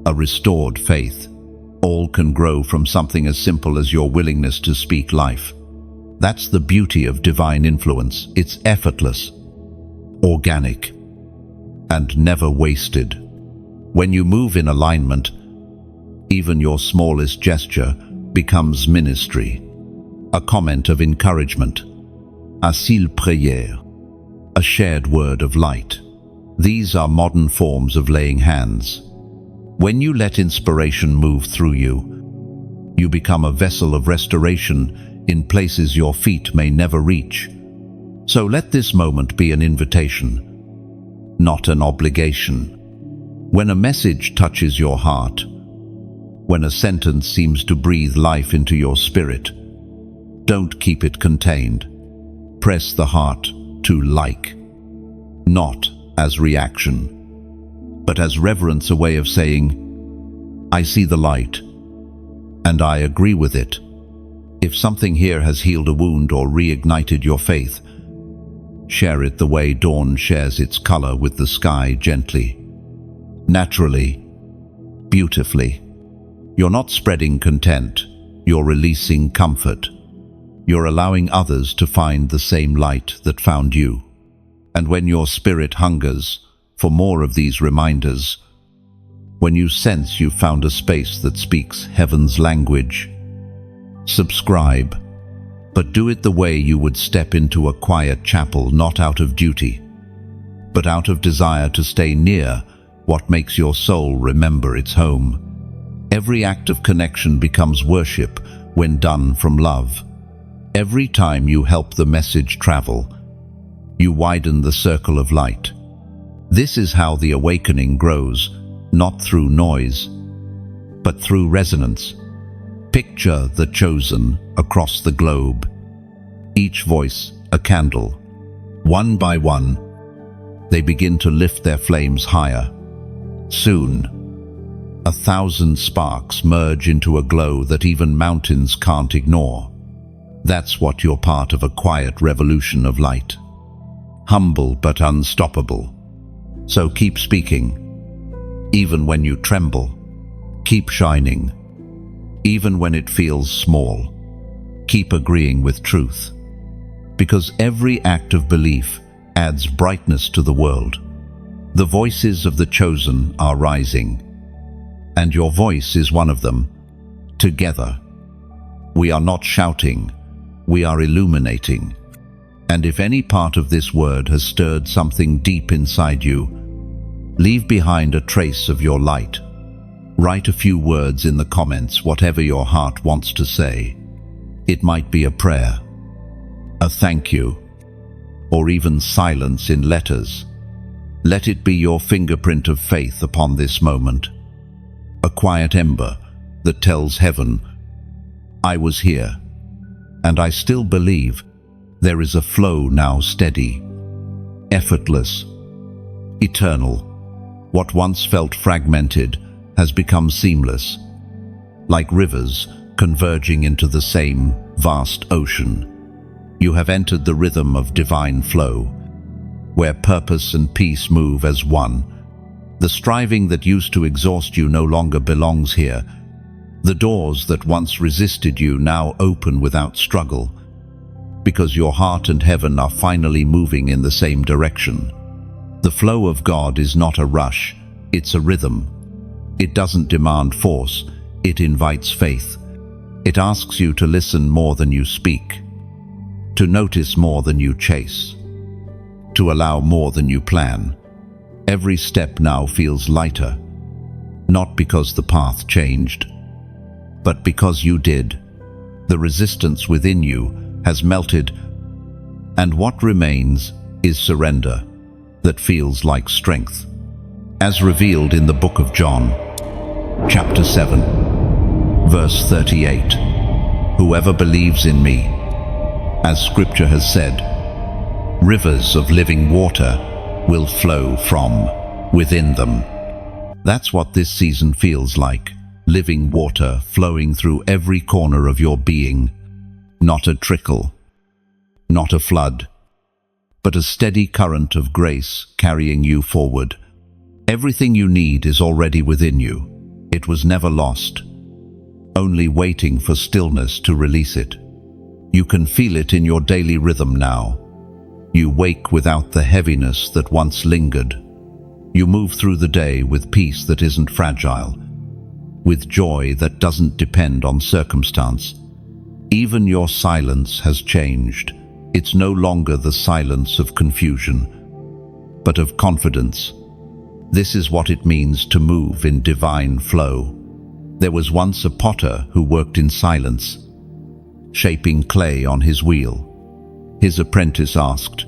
a restored faith. All can grow from something as simple as your willingness to speak life. That's the beauty of divine influence. It's effortless, organic, and never wasted. When you move in alignment, even your smallest gesture becomes ministry. A comment of encouragement, un cil prière, a shared word of light. These are modern forms of laying hands. When you let inspiration move through you, you become a vessel of restoration in places your feet may never reach. So let this moment be an invitation, not an obligation. When a message touches your heart, when a sentence seems to breathe life into your spirit, don't keep it contained. Press the heart to like, not as reaction, but as reverence, a way of saying, I see the light, and I agree with it. If something here has healed a wound or reignited your faith, share it the way dawn shares its color with the sky, gently, naturally, beautifully. You're not spreading content, you're releasing comfort. You're allowing others to find the same light that found you. And when your spirit hungers for more of these reminders, when you sense you've found a space that speaks heaven's language, subscribe, but do it the way you would step into a quiet chapel, not out of duty, but out of desire to stay near what makes your soul remember its home. Every act of connection becomes worship when done from love. Every time you help the message travel, you widen the circle of light. This is how the awakening grows, not through noise, but through resonance. Picture the chosen across the globe, each voice a candle. One by one, they begin to lift their flames higher. Soon, 1,000 sparks merge into a glow that even mountains can't ignore. That's what you're part of, a quiet revolution of light. Humble but unstoppable. So keep speaking, even when you tremble. Keep shining, even when it feels small. Keep agreeing with truth, because every act of belief adds brightness to the world. The voices of the chosen are rising, and your voice is one of them. Together. We are not shouting, we are illuminating. And if any part of this word has stirred something deep inside you, leave behind a trace of your light. Write a few words in the comments, whatever your heart wants to say. It might be a prayer, a thank you, or even silence in letters. Let it be your fingerprint of faith upon this moment. A quiet ember that tells heaven, I was here, and I still believe. There is a flow now, steady, effortless, eternal. What once felt fragmented has become seamless, like rivers converging into the same vast ocean. You have entered the rhythm of divine flow, where purpose and peace move as one. The striving that used to exhaust you no longer belongs here. The doors that once resisted you now open without struggle, because your heart and heaven are finally moving in the same direction. The flow of God is not a rush, it's a rhythm. It doesn't demand force, it invites faith. It asks you to listen more than you speak, to notice more than you chase, to allow more than you plan. Every step now feels lighter, not because the path changed, but because you did. The resistance within you has melted, and what remains is surrender that feels like strength. As revealed in the book of John, chapter 7, verse 38, whoever believes in me, as scripture has said, rivers of living water will flow from within them. That's what this season feels like, living water flowing through every corner of your being. Not a trickle, not a flood, but a steady current of grace carrying you forward. Everything you need is already within you. It was never lost, only waiting for stillness to release it. You can feel it in your daily rhythm now. You wake without the heaviness that once lingered. You move through the day with peace that isn't fragile, with joy that doesn't depend on circumstance. Even your silence has changed. It's no longer the silence of confusion, but of confidence. This is what it means to move in divine flow. There was once a potter who worked in silence, shaping clay on his wheel. His apprentice asked,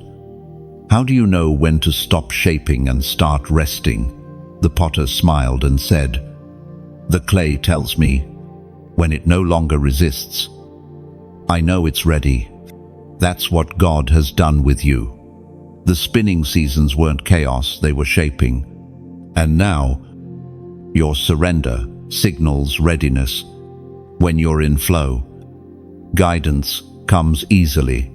"How do you know when to stop shaping and start resting?" The potter smiled and said, "The clay tells me when it no longer resists. I know it's ready." That's what God has done with you. The spinning seasons weren't chaos, they were shaping. And now, your surrender signals readiness. When you're in flow, guidance comes easily.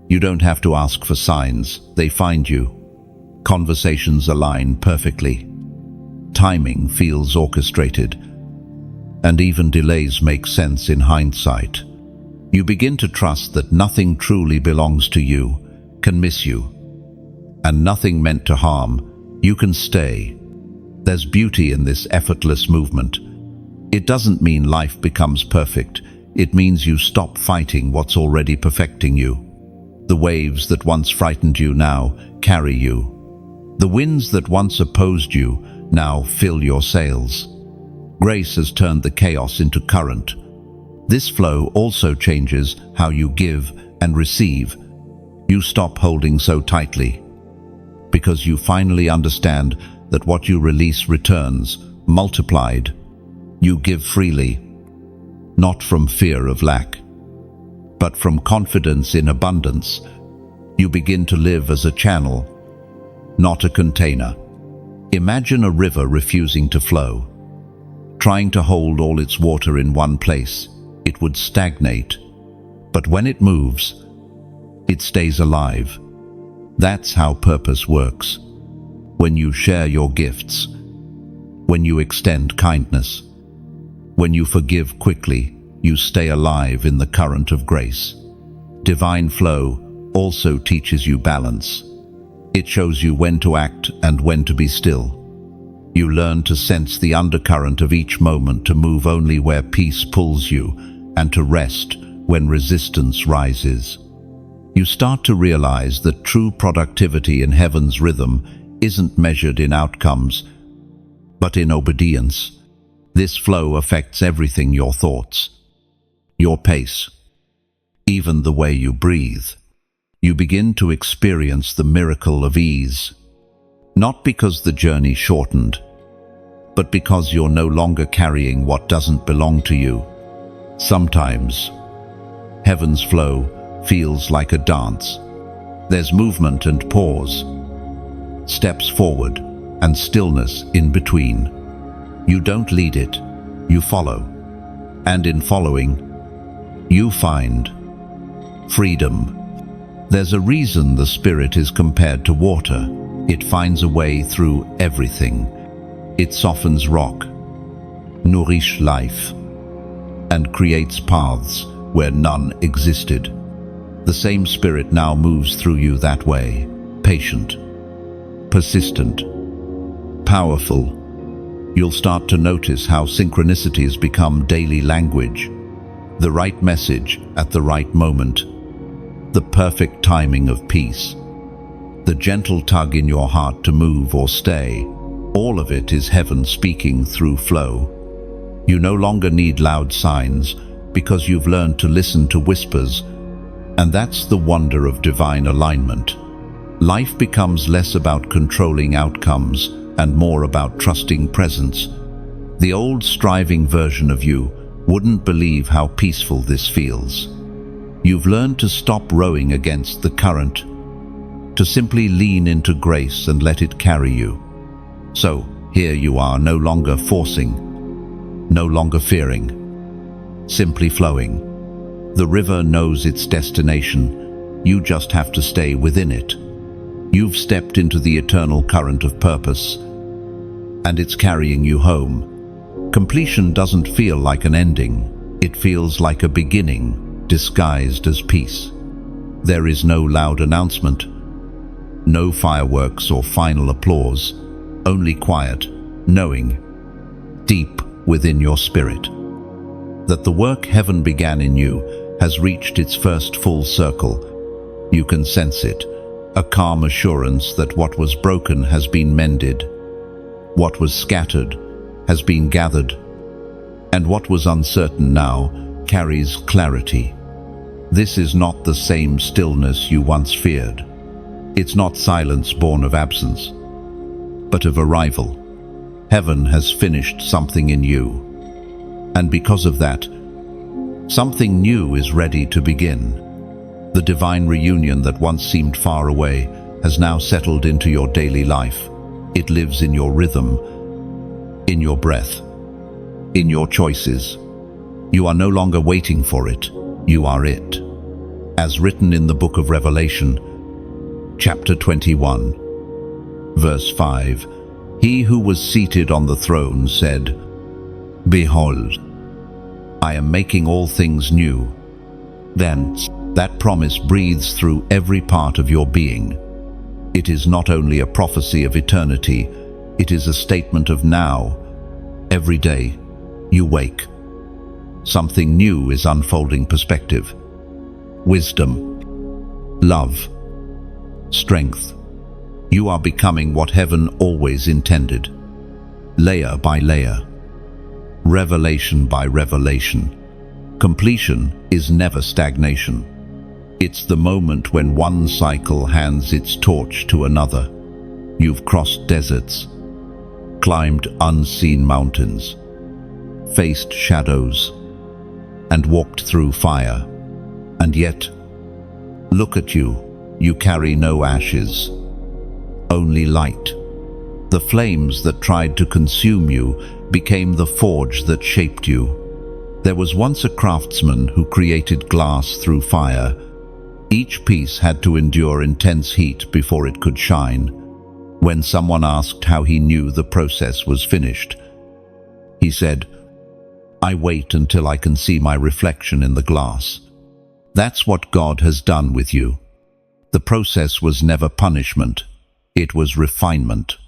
You don't have to ask for signs, they find you. Conversations align perfectly. Timing feels orchestrated, and even delays make sense in hindsight. You begin to trust that nothing truly belongs to you can miss you, and nothing meant to harm you can stay. There's beauty in this effortless movement. It doesn't mean life becomes perfect. It means you stop fighting what's already perfecting you. The waves that once frightened you now carry you. The winds that once opposed you now fill your sails. Grace has turned the chaos into current. This flow also changes how you give and receive. You stop holding so tightly, because you finally understand that what you release returns, multiplied. You give freely, not from fear of lack, but from confidence in abundance. You begin to live as a channel, not a container. Imagine a river refusing to flow, trying to hold all its water in one place. It would stagnate, but when it moves, it stays alive. That's how purpose works. When you share your gifts, when you extend kindness, when you forgive quickly, you stay alive in the current of grace. Divine flow also teaches you balance. It shows you when to act and when to be still. You learn to sense the undercurrent of each moment, to move only where peace pulls you, and to rest when resistance rises. You start to realize that true productivity in heaven's rhythm isn't measured in outcomes, but in obedience. This flow affects everything: your thoughts, your pace, even the way you breathe. You begin to experience the miracle of ease, not because the journey shortened, but because you're no longer carrying what doesn't belong to you. Sometimes, heaven's flow feels like a dance. There's movement and pause, steps forward and stillness in between. You don't lead it, you follow. And in following, you find freedom. There's a reason the Spirit is compared to water. It finds a way through everything. It softens rock, nourishes life, and creates paths where none existed. The same Spirit now moves through you that way, patient, persistent, powerful. You'll start to notice how synchronicities become daily language. The right message at the right moment, the perfect timing of peace, the gentle tug in your heart to move or stay. All of it is heaven speaking through flow. You no longer need loud signs because you've learned to listen to whispers, and that's the wonder of divine alignment. Life becomes less about controlling outcomes and more about trusting presence. The old striving version of you wouldn't believe how peaceful this feels. You've learned to stop rowing against the current, to simply lean into grace and let it carry you. So, here you are, no longer forcing, no longer fearing, simply flowing. The river knows its destination. You just have to stay within it. You've stepped into the eternal current of purpose, and it's carrying you home. Completion doesn't feel like an ending. It feels like a beginning, disguised as peace. There is no loud announcement, no fireworks or final applause, only quiet, knowing, deep within your spirit, that the work heaven began in you has reached its first full circle. You can sense it, a calm assurance that what was broken has been mended, what was scattered has been gathered, and what was uncertain now carries clarity. This is not the same stillness you once feared. It's not silence born of absence, but of arrival. Heaven has finished something in you, and because of that, something new is ready to begin. The divine reunion that once seemed far away has now settled into your daily life. It lives in your rhythm, in your breath, in your choices. You are no longer waiting for it, you are it. As written in the book of Revelation, chapter 21, verse 5, he who was seated on the throne said, "Behold, I am making all things new." Then, that promise breathes through every part of your being. It is not only a prophecy of eternity, it is a statement of now. Every day, you wake. Something new is unfolding: perspective, wisdom, love, strength. You are becoming what heaven always intended, layer by layer, revelation by revelation. Completion is never stagnation. It's the moment when one cycle hands its torch to another. You've crossed deserts, climbed unseen mountains, faced shadows, and walked through fire. And yet, look at you, you carry no ashes, only light. The flames that tried to consume you became the forge that shaped you. There was once a craftsman who created glass through fire. Each piece had to endure intense heat before it could shine. When someone asked how he knew the process was finished, he said, "I wait until I can see my reflection in the glass." That's what God has done with you. The process was never punishment, it was refinement.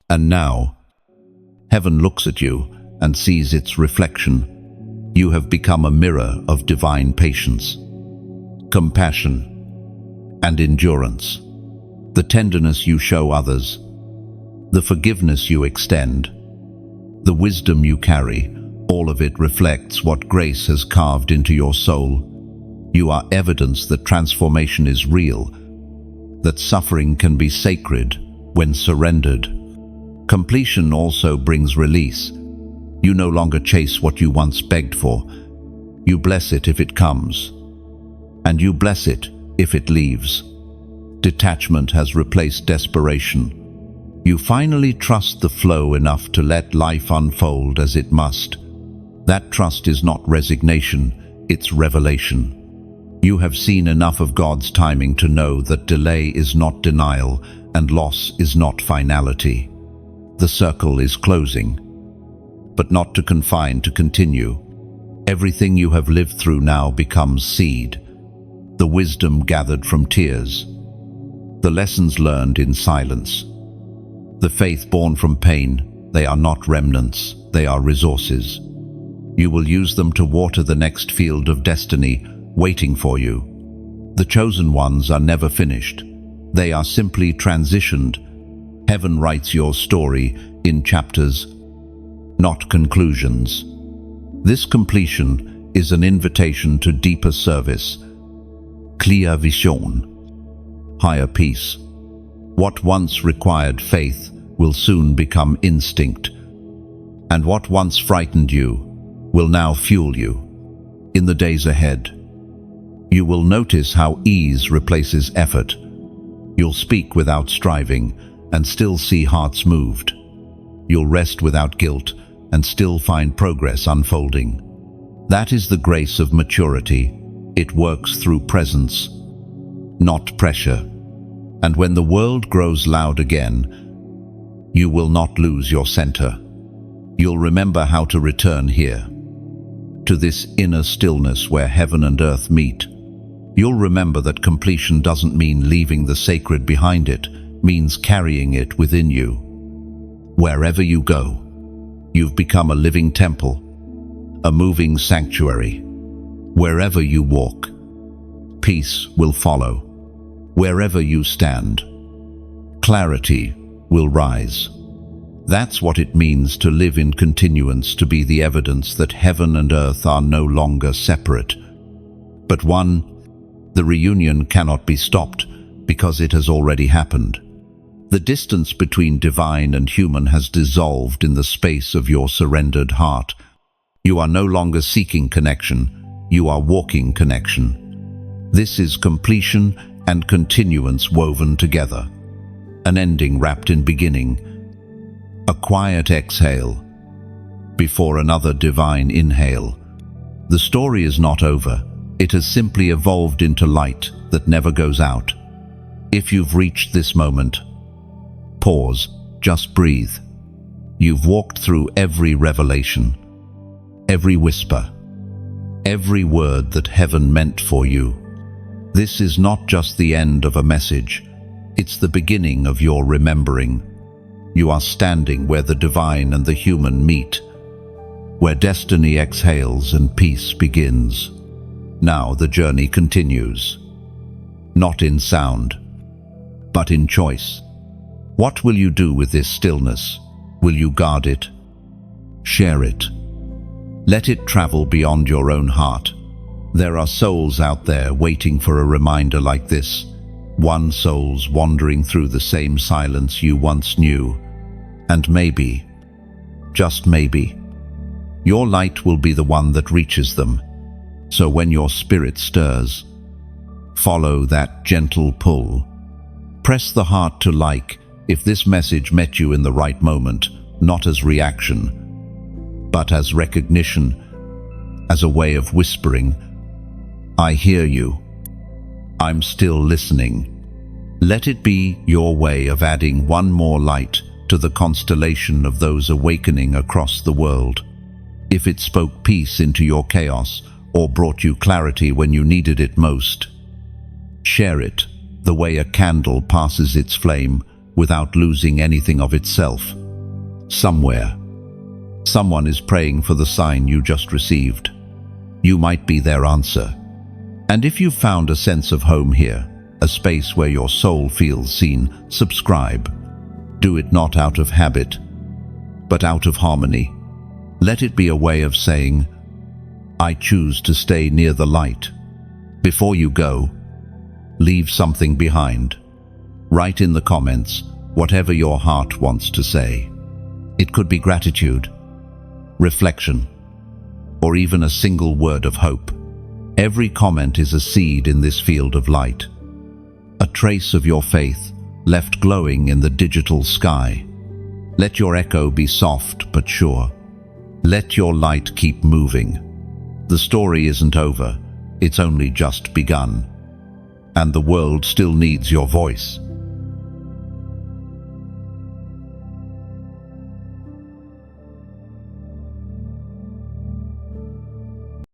And now, Heaven looks at you and sees its reflection. You have become a mirror of divine patience, compassion, and endurance. The tenderness you show others, the forgiveness you extend, the wisdom you carry, all of it reflects what grace has carved into your soul. You are evidence that transformation is real, that suffering can be sacred when surrendered. Completion also brings release. You no longer chase what you once begged for. You bless it if it comes, and you bless it if it leaves. Detachment has replaced desperation. You finally trust the flow enough to let life unfold as it must. That trust is not resignation, it's revelation. You have seen enough of God's timing to know that delay is not denial and loss is not finality. The circle is closing, but not to confine, to continue. Everything you have lived through now becomes seed, the wisdom gathered from tears, the lessons learned in silence, the faith born from pain. They are not remnants, they are resources. You will use them to water the next field of destiny waiting for you. The chosen ones are never finished. They are simply transitioned. Heaven writes your story in chapters, not conclusions. This completion is an invitation to deeper service, clear vision, higher peace. What once required faith will soon become instinct, and what once frightened you will now fuel you. In the days ahead, you will notice how ease replaces effort. You'll speak without striving and still see hearts moved. You'll rest without guilt and still find progress unfolding. That is the grace of maturity. It works through presence, not pressure. And when the world grows loud again, you will not lose your center. You'll remember how to return here, to this inner stillness where heaven and earth meet. You'll remember that completion doesn't mean leaving the sacred behind, it means carrying it within you. Wherever you go, you've become a living temple, a moving sanctuary. Wherever you walk, peace will follow. Wherever you stand, clarity will rise. That's what it means to live in continuance, to be the evidence that heaven and earth are no longer separate, but one. The reunion cannot be stopped because it has already happened. The distance between divine and human has dissolved in the space of your surrendered heart. You are no longer seeking connection, you are walking connection. This is completion and continuance woven together. An ending wrapped in beginning. A quiet exhale before another divine inhale. The story is not over. It has simply evolved into light that never goes out. If you've reached this moment, pause, just breathe. You've walked through every revelation, every whisper, every word that heaven meant for you. This is not just the end of a message, it's the beginning of your remembering. You are standing where the divine and the human meet, where destiny exhales and peace begins. Now the journey continues, not in sound, but in choice. What will you do with this stillness? Will you guard it? Share it? Let it travel beyond your own heart. There are souls out there waiting for a reminder like this. One soul's wandering through the same silence you once knew. And maybe, just maybe, your light will be the one that reaches them. So when your spirit stirs, follow that gentle pull. Press the heart to like if this message met you in the right moment, not as reaction, but as recognition, as a way of whispering, I hear you. I'm still listening. Let it be your way of adding one more light to the constellation of those awakening across the world. If it spoke peace into your chaos, or brought you clarity when you needed it most, share it the way a candle passes its flame without losing anything of itself. Somewhere, Someone is praying for the sign you just received. You might be their answer. And if you've found a sense of home here, a space where your soul feels seen, subscribe. Do it not out of habit, but out of harmony. Let it be a way of saying, I choose to stay near the light. Before you go, leave something behind. Write in the comments whatever your heart wants to say. It could be gratitude, reflection, or even a single word of hope. Every comment is a seed in this field of light, a trace of your faith left glowing in the digital sky. Let your echo be soft but sure. Let your light keep moving. The story isn't over, it's only just begun. And the world still needs your voice.